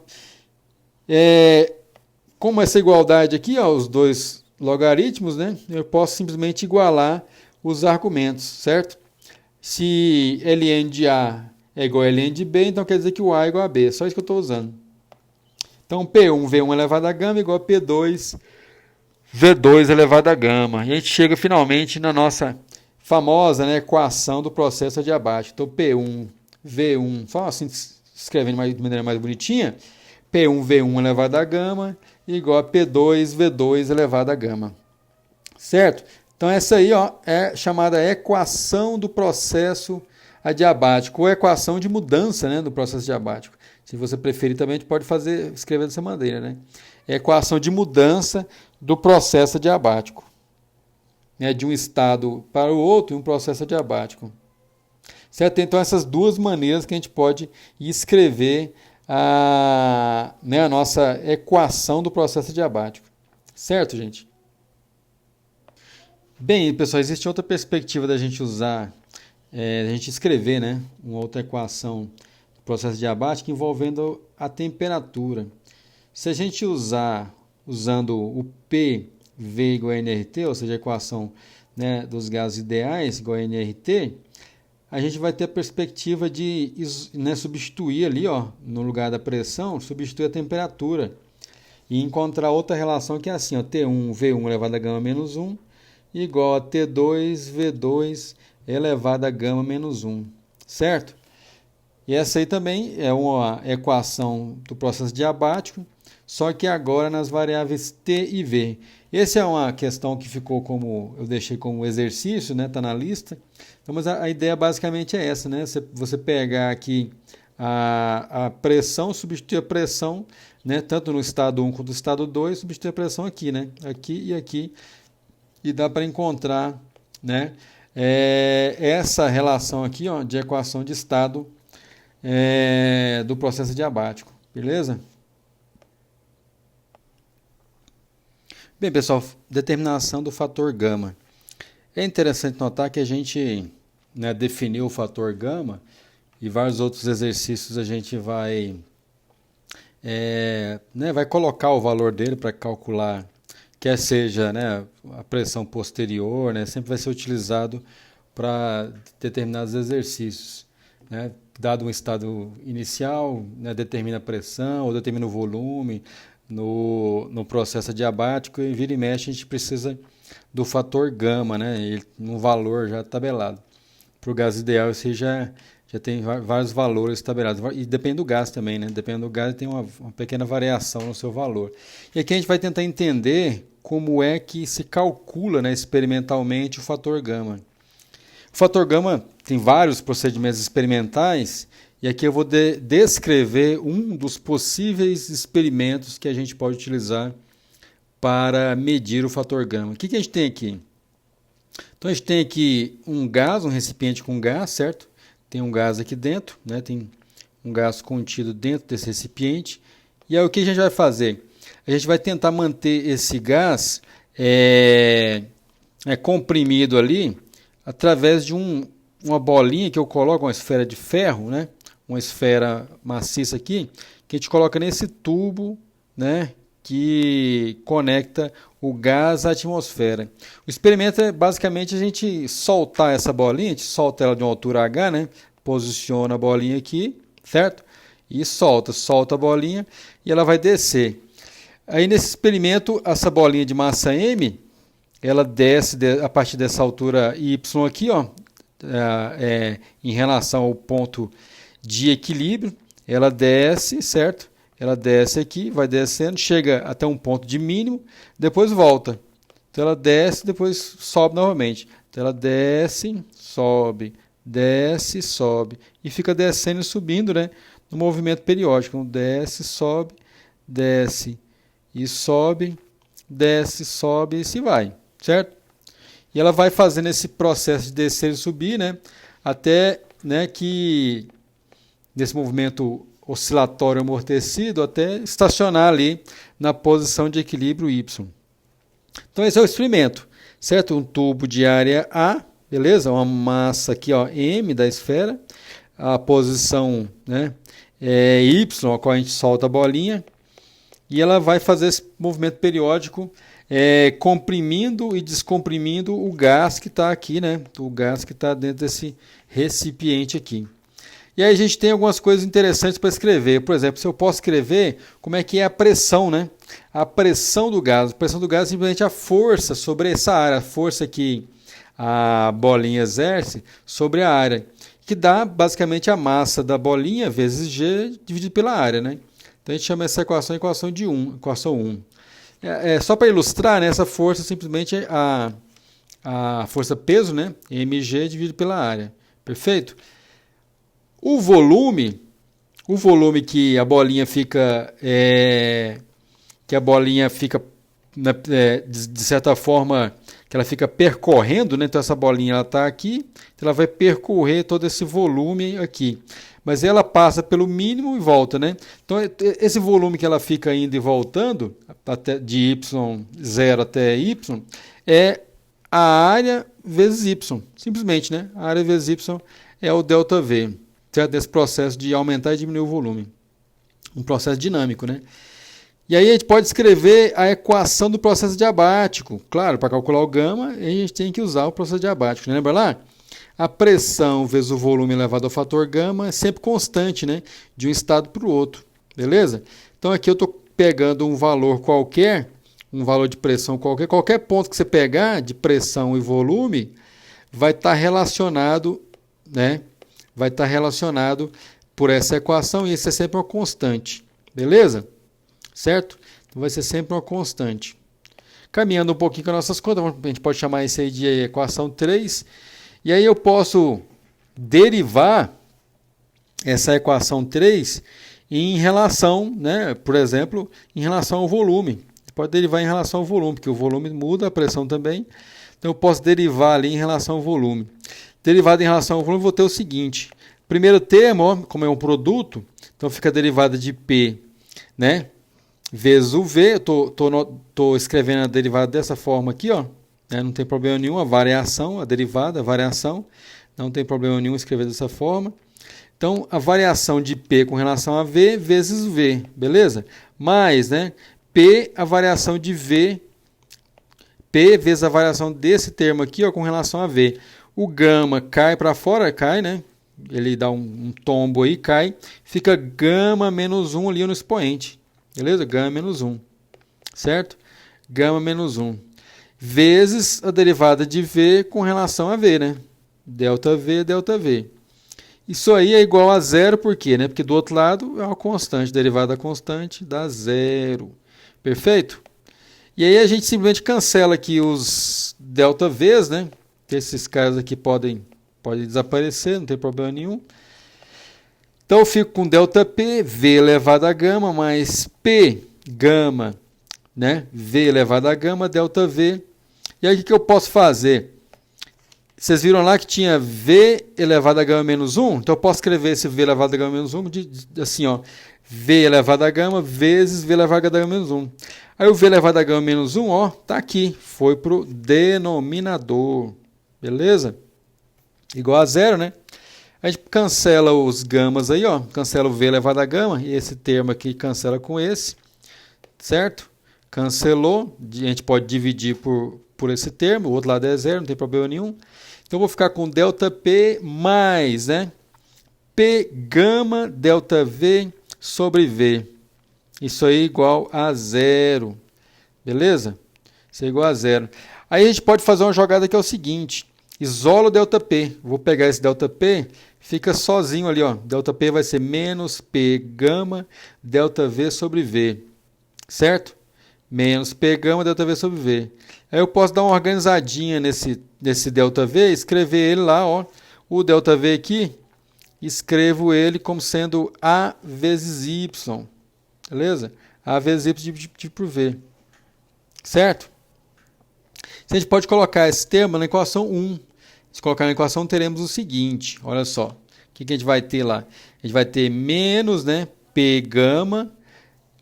Como essa igualdade aqui, ó, os dois logaritmos, né, eu posso simplesmente igualar os argumentos, certo? Se ln de A é igual a ln de B, então quer dizer que o A é igual a B. Só isso que eu estou usando. Então, P1, V1 elevado a gama igual a P2, V2 elevado a gama. E a gente chega finalmente na nossa famosa, né, equação do processo adiabático. Então, P1, V1, só assim escrevendo de maneira mais bonitinha, P1, V1 elevado a gama igual a P2, V2 elevado a gama. Certo? Então, essa aí ó, é chamada equação do processo adiabático, ou equação de mudança, né, do processo adiabático. Se você preferir, também a gente pode escrever dessa maneira. Né? É equação de mudança do processo adiabático. Né, de um estado para o outro em um processo adiabático. Certo? Então, essas duas maneiras que a gente pode escrever né, a nossa equação do processo adiabático. Certo, gente? Bem, pessoal, existe outra perspectiva da gente usar, a gente escrever, né, uma outra equação do processo adiabático envolvendo a temperatura. Se a gente usando o PV igual a nRT, ou seja, a equação, né, dos gases ideais igual a nRT, a gente vai ter a perspectiva de, né, substituir ali, ó, no lugar da pressão, substituir a temperatura e encontrar outra relação que é assim, ó, T1V1 elevado a gama menos 1 igual a T2V2 elevado a gama menos 1, certo? E essa aí também é uma equação do processo diabático, só que agora nas variáveis T e V. Essa é uma questão que ficou como, eu deixei como exercício, né? Está na lista. Então, mas a ideia basicamente é essa, né? Você pegar aqui a pressão, substituir a pressão, né? Tanto no estado 1 quanto no estado 2, substituir a pressão aqui, né? Aqui, e dá para encontrar, né? Essa relação aqui, ó, de equação de estado do processo diabático, beleza? Bem, pessoal, determinação do fator gama. É interessante notar que a gente, né, definiu o fator gama e vários outros exercícios a gente vai, né, vai colocar o valor dele para calcular, quer seja, né, a pressão posterior, né, sempre vai ser utilizado para determinados exercícios, né? Dado um estado inicial, né, determina a pressão ou determina o volume no processo adiabático, e vira e mexe a gente precisa do fator gama, né, um valor já tabelado. Para o gás ideal esse já tem vários valores tabelados, e depende do gás também, né? Dependendo do gás tem uma pequena variação no seu valor. E aqui a gente vai tentar entender como é que se calcula, né, experimentalmente o fator gama. O fator gama tem vários procedimentos experimentais, e aqui eu vou descrever um dos possíveis experimentos que a gente pode utilizar para medir o fator gama. O que a gente tem aqui? Então a gente tem aqui um gás, um recipiente com gás, certo? Tem um gás aqui dentro, né? Tem um gás contido dentro desse recipiente. E aí o que a gente vai fazer? A gente vai tentar manter esse gás comprimido ali através de uma bolinha que eu coloco, uma esfera de ferro, né? Uma esfera maciça aqui, que a gente coloca nesse tubo, né, que conecta o gás à atmosfera. O experimento é basicamente a gente soltar essa bolinha, a gente solta ela de uma altura H, né, posiciona a bolinha aqui, certo? E solta a bolinha e ela vai descer. Aí nesse experimento, essa bolinha de massa M, ela desce a partir dessa altura Y aqui, ó, em relação ao ponto de equilíbrio, ela desce, certo? Ela desce aqui, vai descendo, chega até um ponto de mínimo, depois volta. Então ela desce, depois sobe novamente. Então ela desce, sobe, e fica descendo e subindo, né, no movimento periódico. Então desce, sobe, desce e sobe, desce, sobe e se vai, certo? E ela vai fazendo esse processo de descer e subir, né, até, né, que nesse movimento oscilatório amortecido até estacionar ali na posição de equilíbrio Y. Então esse é o experimento, certo? Um tubo de área A, beleza? Uma massa aqui, ó, M da esfera, a posição, né, Y, a qual a gente solta a bolinha, e ela vai fazer esse movimento periódico, comprimindo e descomprimindo o gás que está aqui, né? O gás que está dentro desse recipiente aqui. E aí a gente tem algumas coisas interessantes para escrever. Por exemplo, se eu posso escrever como é que é a pressão, né? A pressão do gás. A pressão do gás é simplesmente a força sobre essa área, a força que a bolinha exerce sobre a área, que dá basicamente a massa da bolinha vezes G dividido pela área, né? Então a gente chama essa equação de equação 1. Só para ilustrar, né, essa força simplesmente é a força peso, né? mg dividido pela área. Perfeito? O volume que a bolinha fica, de certa forma, que ela fica percorrendo, né? Então essa bolinha ela está aqui, então ela vai percorrer todo esse volume aqui. Mas ela passa pelo mínimo e volta, né? Então esse volume que ela fica indo e voltando, até de y0 até y, é a área vezes y, simplesmente, né? A área vezes y é o ΔV. Certo? Desse processo de aumentar e diminuir o volume. Um processo dinâmico, né? E aí a gente pode escrever a equação do processo diabático. Claro, para calcular o gama, a gente tem que usar o processo diabático. Lembra lá? a pressão vezes o volume elevado ao fator gama é sempre constante, né? De um estado para o outro, beleza? Então aqui eu estou pegando um valor qualquer, um valor de pressão qualquer ponto que você pegar de pressão e volume vai estar relacionado, né? Vai estar relacionado por essa equação e isso é sempre uma constante, beleza? Certo? Então vai ser sempre uma constante. Caminhando um pouquinho com as nossas contas, a gente pode chamar isso aí de equação 3. E aí eu posso derivar essa equação 3 em relação, né, por exemplo, em relação ao volume. Pode derivar em relação ao volume, porque o volume muda, a pressão também. Então eu posso derivar ali em relação ao volume. Derivada em relação ao volume, eu vou ter o seguinte. Primeiro termo, ó, como é um produto, então fica a derivada de P, né? Vezes o V, eu estou escrevendo a derivada dessa forma aqui, ó, né? Não tem problema nenhum, a variação, a derivada, a variação, não tem problema nenhum escrever dessa forma. Então, a variação de P com relação a V vezes V, beleza? Mais, né, P, a variação de V, P vezes a variação desse termo aqui, ó, com relação a V. O gama cai para fora, cai, né? Ele dá um tombo aí, cai, fica gama menos 1 ali no expoente. Beleza? Gama menos 1. Certo? Gama menos 1. Vezes a derivada de V com relação a V, né? Delta V, delta V. Isso aí é igual a zero, por quê? Né? Porque do outro lado é uma constante. Derivada constante dá zero. Perfeito? E aí a gente simplesmente cancela aqui os delta Vs, né? Esses caras aqui podem desaparecer, não tem problema nenhum. Então eu fico com delta P, V elevado a gama, mais P gama, né? V elevado a gama, delta V. E aí o que eu posso fazer? Vocês viram lá que tinha V elevado a gama menos 1? Então eu posso escrever esse V elevado a gama menos 1 assim, ó. V elevado a gama vezes V elevado a gama menos 1. Aí o V elevado a gama menos 1, ó, tá aqui. Foi para o denominador. Beleza? Igual a zero, né? A gente cancela os gamas aí, ó. Cancela o V elevado a gama. E esse termo aqui cancela com esse. Certo? Cancelou. A gente pode dividir por esse termo. O outro lado é zero, não tem problema nenhum. Então, eu vou ficar com delta P mais, né? P gama delta V sobre V. Isso aí é igual a zero. Beleza? Isso é igual a zero. Aí a gente pode fazer uma jogada que é o seguinte. Isola o delta P. Vou pegar esse delta P, fica sozinho ali, ó. Delta P vai ser menos P gama delta V sobre V. Certo? Menos P gama delta V sobre V. Aí eu posso dar uma organizadinha nesse delta V, escrever ele lá, ó. O delta V aqui, escrevo ele como sendo A vezes Y. Beleza? A vezes Y dividido por V. Certo? A gente pode colocar esse termo na equação 1. Se colocar na equação, teremos o seguinte. Olha só. O que a gente vai ter lá? A gente vai ter menos, né, P gama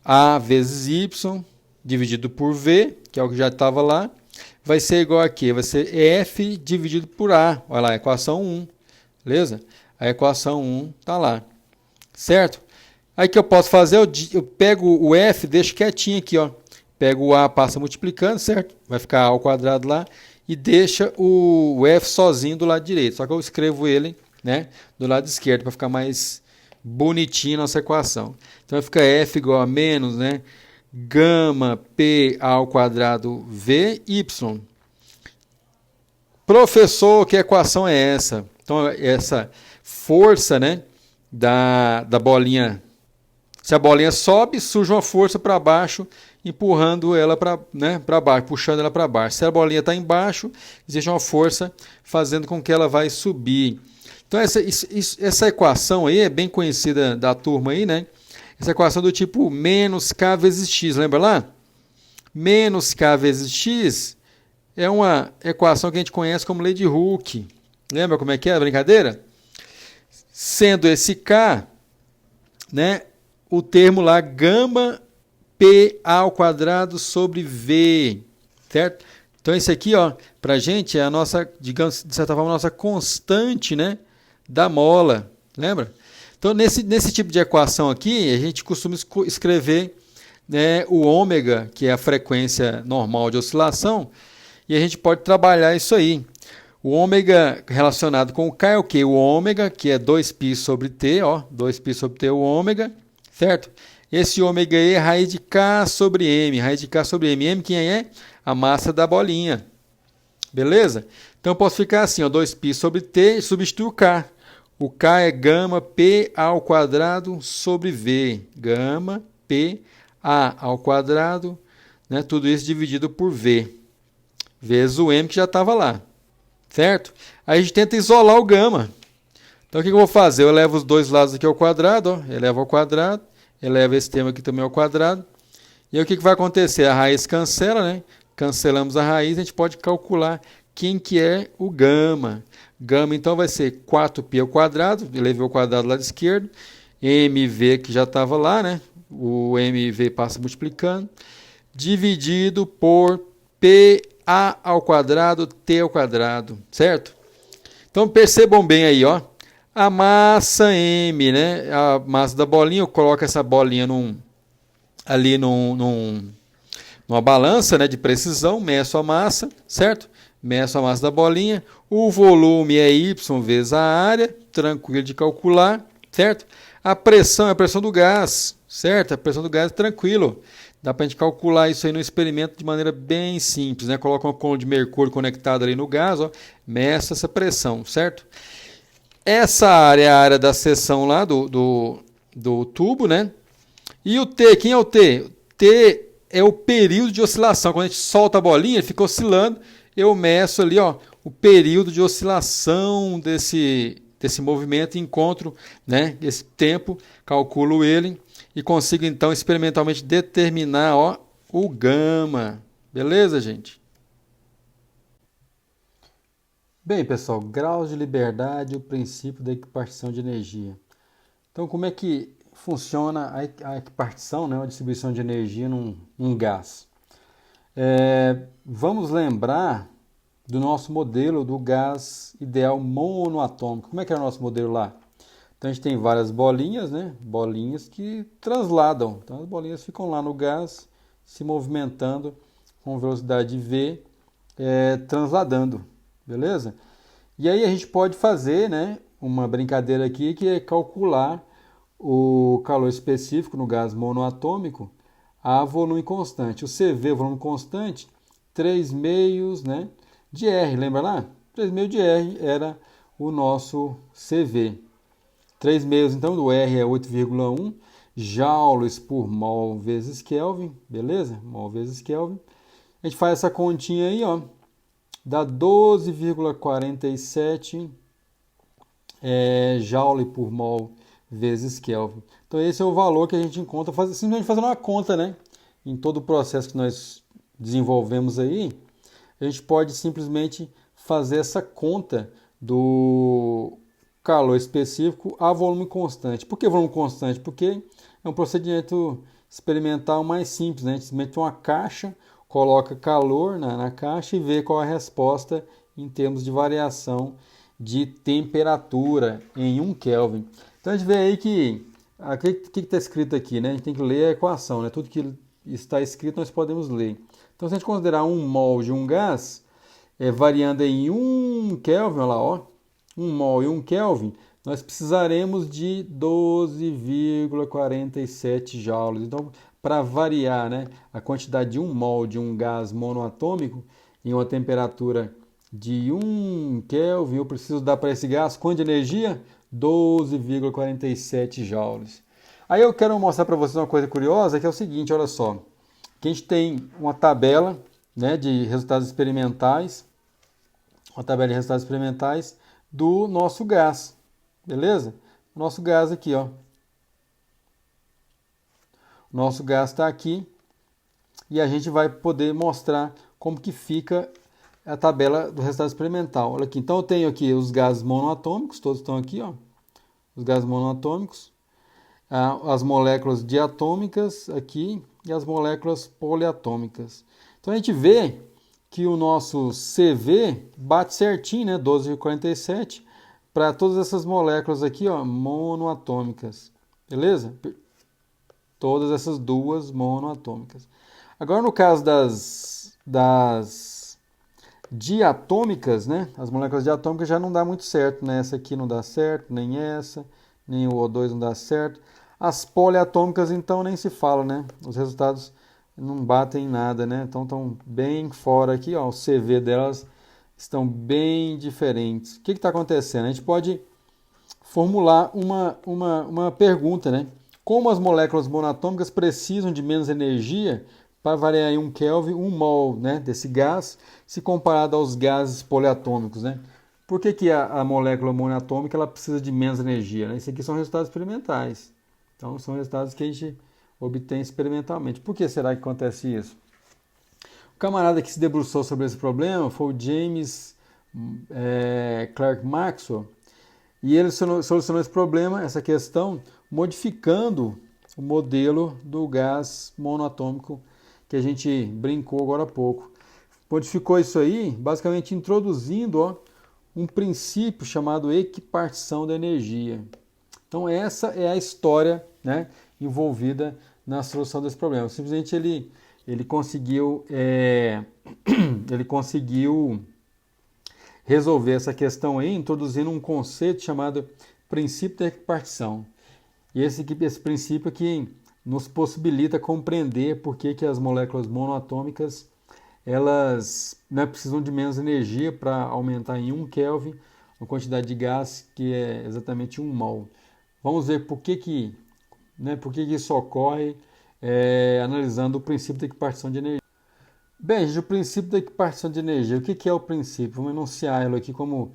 A vezes Y dividido por V, que é o que já estava lá. Vai ser igual a quê? Vai ser F dividido por A. Olha lá, equação 1. Beleza? A equação 1 está lá. Certo? Aí o que eu posso fazer? Eu pego o F, deixo quietinho aqui, ó. Pego o A, passa multiplicando, certo? Vai ficar A ao quadrado lá. E deixa o F sozinho do lado direito. Só que eu escrevo ele, né, do lado esquerdo para ficar mais bonitinho nossa equação. Então vai ficar F igual a menos, né, gama P ao quadrado V, Y. Professor, que equação é essa? Então essa força, né, da bolinha. Se a bolinha sobe, surge uma força para baixo, empurrando ela para, né, baixo, puxando ela para baixo. Se a bolinha está embaixo, existe uma força fazendo com que ela vai subir. Então essa equação aí é bem conhecida da turma aí, né? Essa equação do tipo menos K vezes X, lembra lá? Menos K vezes X é uma equação que a gente conhece como lei de Hooke. Lembra como é que é a brincadeira? Sendo esse K, né, o termo lá gama P ao quadrado sobre V, certo? Então esse aqui, ó, pra gente é a nossa, digamos, de certa forma, a nossa constante, né, da mola, lembra? Então nesse tipo de equação aqui, a gente costuma escrever, né, o ômega, que é a frequência normal de oscilação, e a gente pode trabalhar isso aí. O ômega relacionado com o K é o quê? O ômega, que é 2π sobre T, ó, 2π sobre T é o ômega, certo? Esse ômega é raiz de K sobre M, raiz de K sobre M. M quem é? A massa da bolinha, beleza? Então eu posso ficar assim, ó, 2π sobre T e substituir o K. O K é gama P ao quadrado sobre V, gama P A ao quadrado, né? Tudo isso dividido por V, vezes o M que já estava lá. Certo? Aí a gente tenta isolar o gama. Então o que eu vou fazer? Eu levo os dois lados aqui ao quadrado, ó, elevo ao quadrado, elevo esse termo aqui também ao quadrado. E aí o que vai acontecer? A raiz cancela, né? Cancelamos a raiz, a gente pode calcular quem que é o gama. Gama então vai ser 4π ao quadrado, elevei ao quadrado do lado esquerdo, mv que já estava lá, né? O mv passa multiplicando, dividido por p a ao quadrado, t ao quadrado, certo? Então percebam bem aí, ó, a massa M, né? A massa da bolinha, eu coloco essa bolinha numa balança, né, de precisão, meço a massa, certo? Meço a massa da bolinha, o volume é Y vezes a área, tranquilo de calcular, certo? A pressão é a pressão do gás, certo? A pressão do gás é tranquilo. Dá para a gente calcular isso aí no experimento de maneira bem simples, né? Coloca uma coluna de mercúrio conectada ali no gás, ó, meça essa pressão, certo? Essa área é a área da seção lá do tubo, né? E o T, quem é o T? O T é o período de oscilação. Quando a gente solta a bolinha, ele fica oscilando. Eu meço ali, ó, o período de oscilação desse movimento e encontro, né, esse tempo, calculo ele e consigo então experimentalmente determinar, ó, o gama. Beleza, gente? Bem, pessoal, graus de liberdade e o princípio da equipartição de energia. Então, como é que funciona a equipartição, né, a distribuição de energia num gás? Vamos lembrar do nosso modelo do gás ideal monoatômico. Como é que era o nosso modelo lá? Então a gente tem várias bolinhas, né? Bolinhas que transladam. Então as bolinhas ficam lá no gás, se movimentando com velocidade v, transladando, beleza? E aí a gente pode fazer, né, uma brincadeira aqui que é calcular o calor específico no gás monoatômico a volume constante. O CV, volume constante, 3 meios, né, de R, lembra lá? 3 meios de R era o nosso CV. 3 meios, então, do R é 8,1 joules por mol vezes Kelvin, beleza? Mol vezes Kelvin. A gente faz essa continha aí, ó, dá 12,47 joule por mol vezes Kelvin. Então, esse é o valor que a gente encontra, simplesmente fazendo uma conta, né? Em todo o processo que nós desenvolvemos aí, a gente pode simplesmente fazer essa conta do calor específico a volume constante. Por que volume constante? Porque é um procedimento experimental mais simples, né? A gente mete uma caixa, coloca calor na caixa e vê qual é a resposta em termos de variação de temperatura em 1 Kelvin. Então a gente vê aí que o que está escrito aqui, né? A gente tem que ler a equação, né? Tudo que está escrito nós podemos ler. Então se a gente considerar 1 mol de um gás, variando em 1 Kelvin, olha lá, ó, 1 mol e 1 Kelvin, nós precisaremos de 12,47 joules. Então, para variar, né, a quantidade de 1 mol de um gás monoatômico em uma temperatura de 1 Kelvin, eu preciso dar para esse gás quanto de energia? 12,47 joules. Aí eu quero mostrar para vocês uma coisa curiosa, que é o seguinte, olha só. Que a gente tem uma tabela, né, de resultados experimentais, do nosso gás, beleza? O nosso gás aqui, ó. O nosso gás está aqui e a gente vai poder mostrar como que fica a tabela do resultado experimental. Olha aqui, então eu tenho aqui os gases monoatômicos, todos estão aqui, ó. Os gases monoatômicos, as moléculas diatômicas aqui e as moléculas poliatômicas. Então a gente vê que o nosso CV bate certinho, né? 12,47 para todas essas moléculas aqui, ó, monoatômicas. Beleza? Todas essas duas monoatômicas. Agora no caso das diatômicas, né? As moléculas diatômicas já não dá muito certo, né? Essa aqui não dá certo, nem o O2 não dá certo. As poliatômicas, então, nem se fala, né? Os resultados não batem em nada, né? Então, estão bem fora aqui, ó. O CV delas estão bem diferentes. O que está acontecendo? A gente pode formular uma pergunta, né? Como as moléculas monatômicas precisam de menos energia para variar em 1 Kelvin, 1 mol, né, desse gás, se comparado aos gases poliatômicos, né? Por que a molécula monatômica ela precisa de menos energia, né? Isso aqui são resultados experimentais. Então, são resultados que a gente obtém experimentalmente. Por que será que acontece isso? O camarada que se debruçou sobre esse problema foi o James Clerk Maxwell, e ele solucionou esse problema, essa questão, modificando o modelo do gás monoatômico que a gente brincou agora há pouco. Modificou isso aí, basicamente introduzindo um princípio chamado equipartição da energia. Então essa é a história, né, envolvida na solução desse problema. Simplesmente ele conseguiu ele conseguiu resolver essa questão aí, introduzindo um conceito chamado princípio da equipartição. E esse princípio que nos possibilita compreender por que as moléculas monoatômicas elas, né, precisam de menos energia para aumentar em 1 Kelvin a quantidade de gás que é exatamente 1 mol. Vamos ver por que isso ocorre analisando o princípio da equipartição de energia. Bem, gente, o princípio da equipartição de energia. O que é o princípio? Vamos enunciá-lo aqui como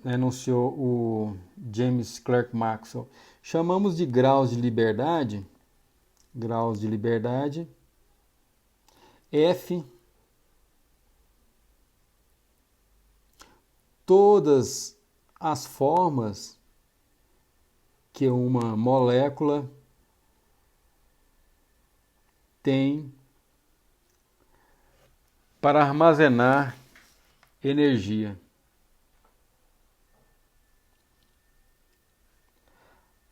enunciou o James Clerk Maxwell. Chamamos de graus de liberdade, F, todas as formas que uma molécula tem para armazenar energia.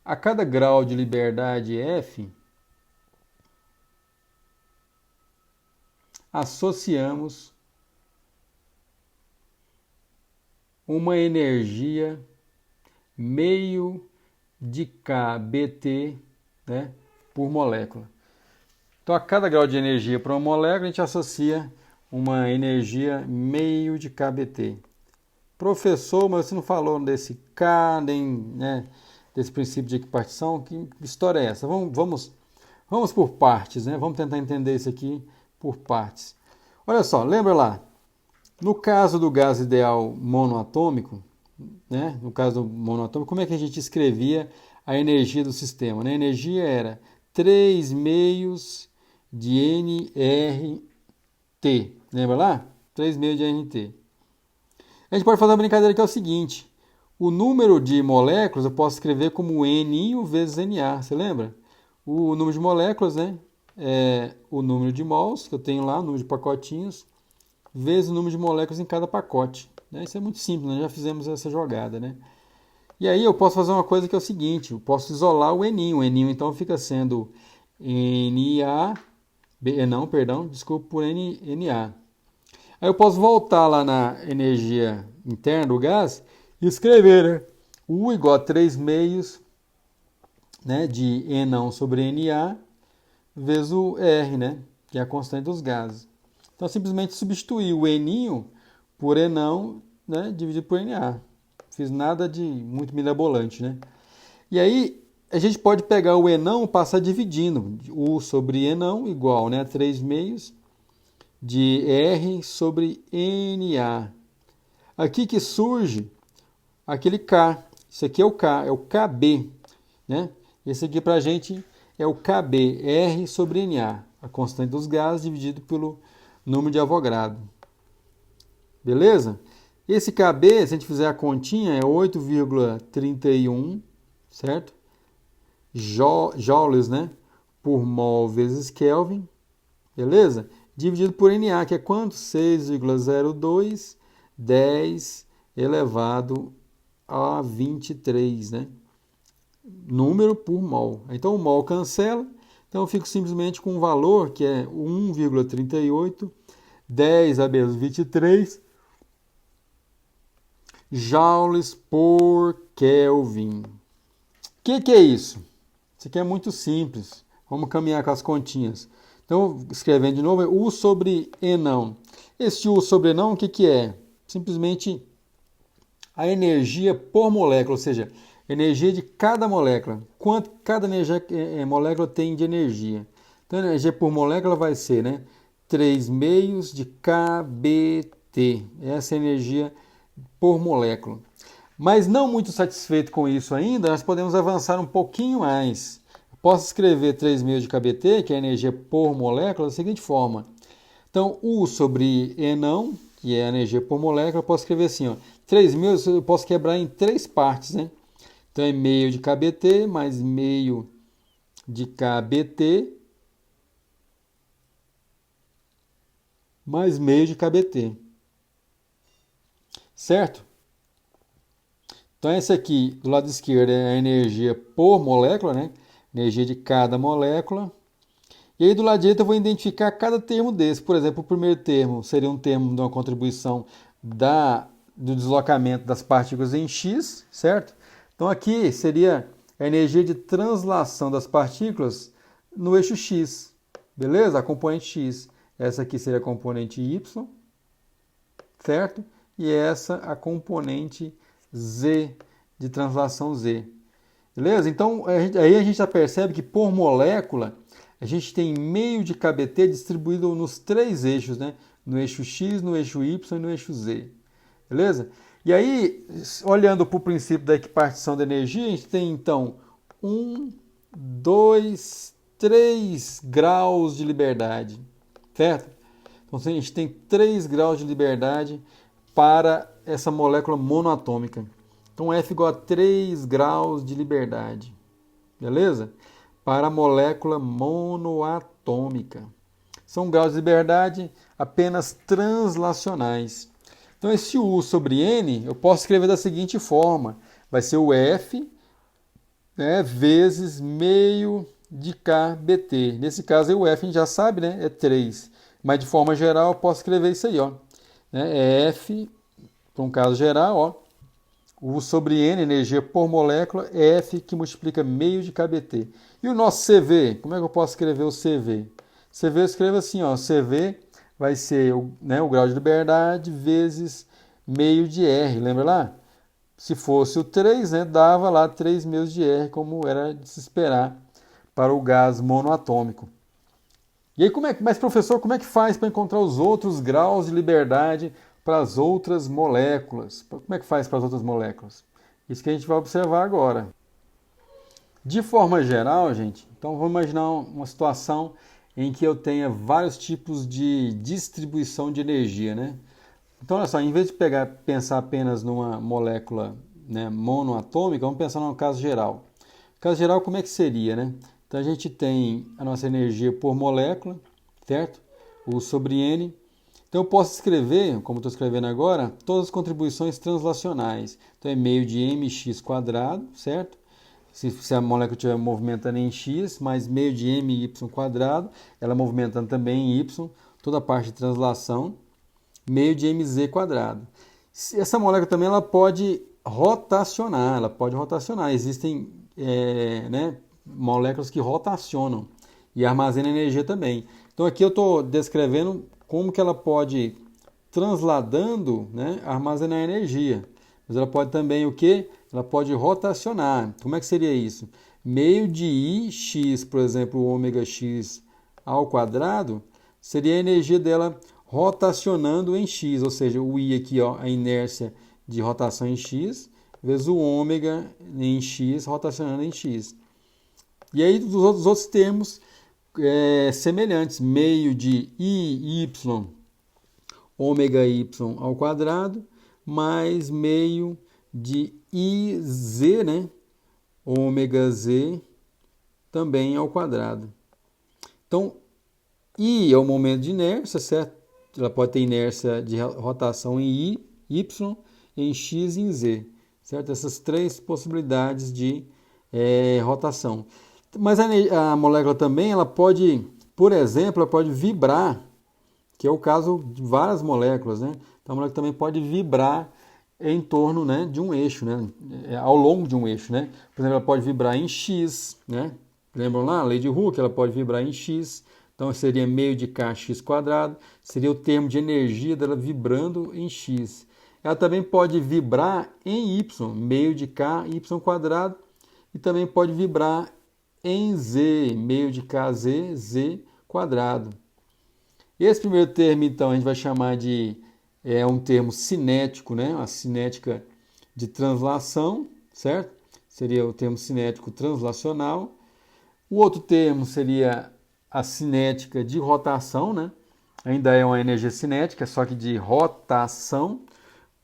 A cada grau de liberdade F, associamos uma energia meio de kBt, né, por molécula. Então, a cada grau de energia para uma molécula, a gente associa uma energia meio de kBt. Professor, mas você não falou desse K, nem, né, desse princípio de equipartição? Que história é essa? Vamos por partes, né? Vamos tentar entender isso aqui por partes. Olha só, lembra lá, no caso do gás ideal monoatômico, né? No caso do monoatômico, como é que a gente escrevia a energia do sistema, né? A energia era 3 meios de nRT. Lembra lá? 3 meios de nRT. A gente pode fazer uma brincadeira que é o seguinte: o número de moléculas eu posso escrever como N vezes Na. Você lembra? O número de moléculas, né? É o número de mols que eu tenho lá, o número de pacotinhos, vezes o número de moléculas em cada pacote. Né? Isso é muito simples, nós já fizemos essa jogada, né? E aí eu posso fazer uma coisa que é o seguinte: eu posso isolar o N. O N então fica sendo Na, desculpa, por Na. Aí eu posso voltar lá na energia interna do gás e escrever, né? U igual a 3 meios, né, de N sobre Na vezes o R, né, que é a constante dos gases. Então, simplesmente substituir o N por N, né, dividido por Na. Fiz nada de muito mirabolante, né? E aí, a gente pode pegar o N e passar dividindo. U sobre N igual, né, a 3 meios de R sobre Na. Aqui que surge aquele K. Isso aqui é o K, é o KB, né? Esse aqui para a gente é o KB, R sobre Na, a constante dos gases dividido pelo número de Avogadro. Beleza? Esse KB, se a gente fizer a continha, é 8,31, certo? Joules, né? Por mol vezes Kelvin. Beleza? Dividido por Na, que é quanto? 6,02, 10 elevado a 23, né? Número por mol. Então, o mol cancela. Então, eu fico simplesmente com um valor que é 1,38, 10 a menos 23 joules por Kelvin. O que é isso? Isso aqui é muito simples. Vamos caminhar com as continhas. Então, escrevendo de novo, U sobre Enão. Esse U sobre Enão, o que é? Simplesmente a energia por molécula, ou seja, energia de cada molécula. Quanto cada molécula tem de energia. Então, a energia por molécula vai ser, né, 3 meios de kBt. Essa é a energia por molécula. Mas não muito satisfeito com isso ainda, nós podemos avançar um pouquinho mais. Posso escrever 3 meios de kBt, que é a energia por molécula, da seguinte forma. Então, U sobre Enão, que é a energia por molécula, eu posso escrever assim, ó, 3 meios eu posso quebrar em 3 partes, né? Então, é meio de kBt mais meio de kBt mais meio de kBt. Certo? Então, esse aqui, do lado esquerdo, é a energia por molécula, né? Energia de cada molécula. E aí, do lado direito, eu vou identificar cada termo desse. Por exemplo, o primeiro termo seria um termo de uma contribuição do deslocamento das partículas em x, certo? Então, aqui seria a energia de translação das partículas no eixo x, beleza? A componente x. Essa aqui seria a componente y, certo? E essa a componente z, de translação z. Beleza? Então, aí a gente já percebe que por molécula, a gente tem meio de kBt distribuído nos 3 eixos, né? No eixo x, no eixo y e no eixo z. Beleza? E aí, olhando para o princípio da equipartição da energia, a gente tem, então, 1, 2, 3 graus de liberdade. Certo? Então, a gente tem 3 graus de liberdade para essa molécula monoatômica. Então, F igual a 3 graus de liberdade. Beleza? Para a molécula monoatômica. São graus de liberdade apenas translacionais. Então, esse U sobre N, eu posso escrever da seguinte forma. Vai ser o F, né, vezes meio de kBt. Nesse caso, o F a gente já sabe, né, é 3. Mas, de forma geral, eu posso escrever isso aí, ó. É F, para um caso geral, ó. U sobre N, energia por molécula, é F que multiplica meio de kBt. E o nosso CV, como é que eu posso escrever o CV? CV eu escrevo assim, ó, CV vai ser o grau de liberdade vezes meio de R, lembra lá? Se fosse o 3, né, dava lá 3 meios de R, como era de se esperar para o gás monoatômico. E aí, mas professor, como é que faz para encontrar os outros graus de liberdade para as outras moléculas? Como é que faz para as outras moléculas? Isso que a gente vai observar agora. De forma geral, gente, então vamos imaginar uma situação em que eu tenha vários tipos de distribuição de energia, né? Então, olha só, em vez de pensar apenas numa molécula, né, monoatômica, vamos pensar num caso geral. No caso geral, como é que seria, né? Então, a gente tem a nossa energia por molécula, certo? U sobre N. Então, eu posso escrever, como estou escrevendo agora, todas as contribuições translacionais. Então, é meio de mx², certo? Se a molécula estiver movimentando em x, mais meio de my², ela movimentando também em y, toda a parte de translação, meio de mz². Essa molécula também ela pode rotacionar, Existem moléculas que rotacionam e armazenam energia também. Então aqui eu estou descrevendo como que ela pode, transladando, né, armazenar energia. Mas ela pode também o quê? Ela pode rotacionar. Como é que seria isso? Meio de ix, por exemplo, ômega x ao quadrado, seria a energia dela rotacionando em x, ou seja, o i aqui, ó, a inércia de rotação em x, vezes o ômega em x rotacionando em x. E aí os outros termos semelhantes, meio de iy, ômega y ao quadrado, mais meio de iz, né, ômega z também ao quadrado. Então, I é o momento de inércia, certo? Ela pode ter inércia de rotação em y, em x e em z, certo? Essas 3 possibilidades de rotação. Mas a molécula também, ela pode, por exemplo, ela pode vibrar. que é o caso de várias moléculas, né? Então a molécula também pode vibrar em torno, né, de um eixo, né? Ao longo de um eixo, né? Por exemplo, ela pode vibrar em x, né? Lembram lá, a lei de Hooke, ela pode vibrar em x, então seria meio de k x quadrado, seria o termo de energia dela vibrando em x. Ela também pode vibrar em y, meio de k y quadrado, e também pode vibrar em z, meio de kz, z quadrado. Esse primeiro termo, então, a gente vai chamar de um termo cinético, né? A cinética de translação, certo? Seria o termo cinético translacional. O outro termo seria a cinética de rotação, né? Ainda é uma energia cinética, só que de rotação,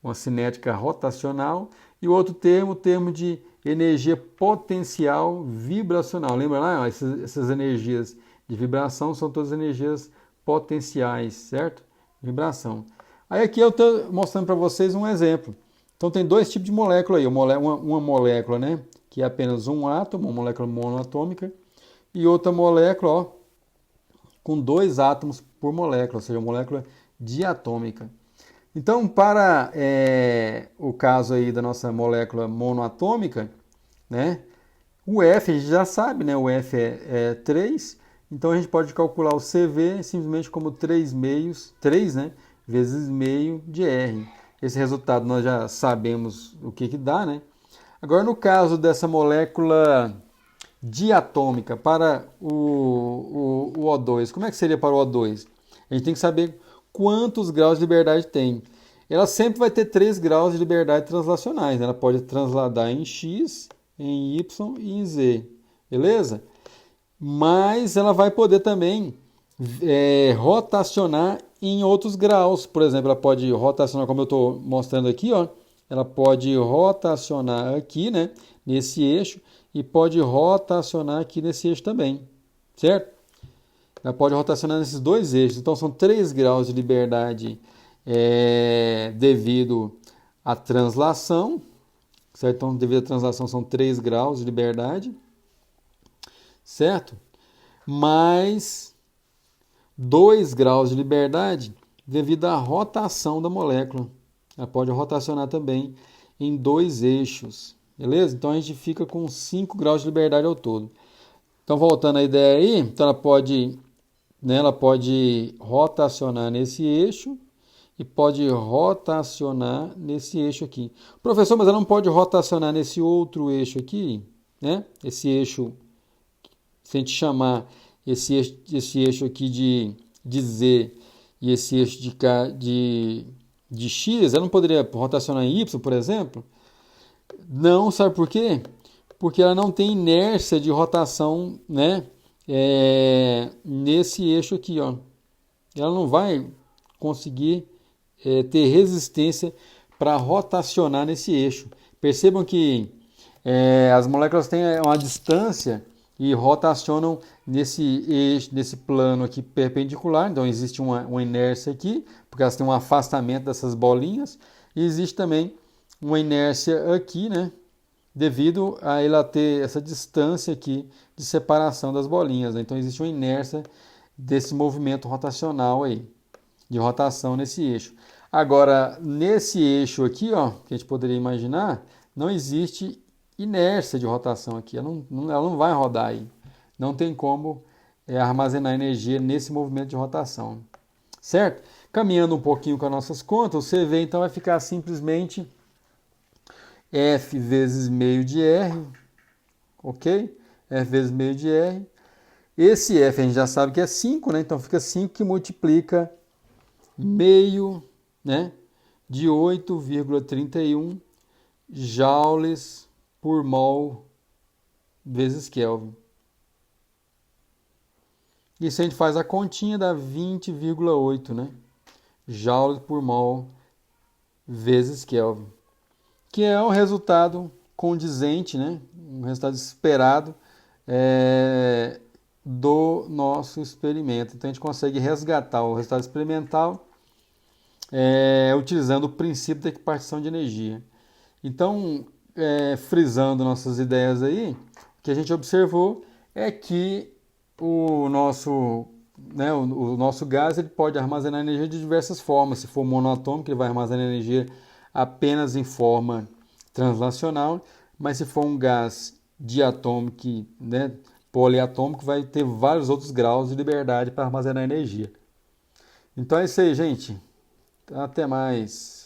uma cinética rotacional. E o outro termo, o termo de energia potencial vibracional. Lembra lá? Essas energias de vibração são todas energias potenciais, certo? Vibração. Aí aqui eu estou mostrando para vocês um exemplo. Então tem dois tipos de molécula aí. Uma molécula, né, que é apenas um átomo, uma molécula monoatômica, e outra molécula, ó, com 2 átomos por molécula, ou seja, molécula diatômica. Então, para o caso aí da nossa molécula monoatômica, né, o F a gente já sabe, né, o F é 3, então a gente pode calcular o CV simplesmente como 3 meios, 3, né, vezes meio de R. Esse resultado nós já sabemos o que dá, né? Agora, no caso dessa molécula diatômica para o O2, como é que seria para o O2? A gente tem que saber quantos graus de liberdade tem. Ela sempre vai ter 3 graus de liberdade translacionais, né? Ela pode transladar em X, em Y e em Z, beleza? Mas ela vai poder também rotacionar em outros graus. Por exemplo, ela pode rotacionar, como eu estou mostrando aqui, ó. Ela pode rotacionar aqui, né, nesse eixo, e pode rotacionar aqui nesse eixo também, certo? Ela pode rotacionar nesses dois eixos. Então são 3 graus de liberdade devido à translação, certo? Então, devido à translação são 3 graus de liberdade, certo? Mais 2 graus de liberdade devido à rotação da molécula. Ela pode rotacionar também em 2 eixos, beleza? Então a gente fica com 5 graus de liberdade ao todo. Então, voltando à ideia aí, então ela pode rotacionar nesse eixo e pode rotacionar nesse eixo aqui. Professor, mas ela não pode rotacionar nesse outro eixo aqui, né? Esse eixo, se a gente chamar esse eixo aqui de Z e esse eixo de X, ela não poderia rotacionar em Y, por exemplo? Não, sabe por quê? Porque ela não tem inércia de rotação, né? Nesse eixo aqui, ó. Ela não vai conseguir ter resistência para rotacionar nesse eixo. Percebam que as moléculas têm uma distância e rotacionam nesse eixo, nesse plano aqui perpendicular. Então existe uma inércia aqui, porque elas têm um afastamento dessas bolinhas. E existe também uma inércia aqui, né? Devido a ela ter essa distância aqui de separação das bolinhas, né? Então existe uma inércia desse movimento rotacional aí, de rotação nesse eixo. Agora, nesse eixo aqui, ó, que a gente poderia imaginar, não existe inércia de rotação aqui, ela não vai rodar aí. Não tem como armazenar energia nesse movimento de rotação, certo? Caminhando um pouquinho com as nossas contas, o CV então vai ficar simplesmente F vezes meio de R, ok? F vezes meio de R. Esse F a gente já sabe que é 5, né? Então fica 5 que multiplica meio, né, de 8,31 joules por mol vezes Kelvin. Isso a gente faz a continha, dá 20,8, né? Joules por mol vezes Kelvin. Que é um resultado condizente, né? Um resultado esperado do nosso experimento. Então a gente consegue resgatar o resultado experimental utilizando o princípio da equipartição de energia. Então, frisando nossas ideias aí, o que a gente observou é que o nosso né, o nosso gás ele pode armazenar energia de diversas formas. Se for monoatômico, ele vai armazenar energia apenas em forma translacional, mas se for um gás diatômico, né, poliatômico, vai ter vários outros graus de liberdade para armazenar energia. Então é isso aí, gente. Até mais.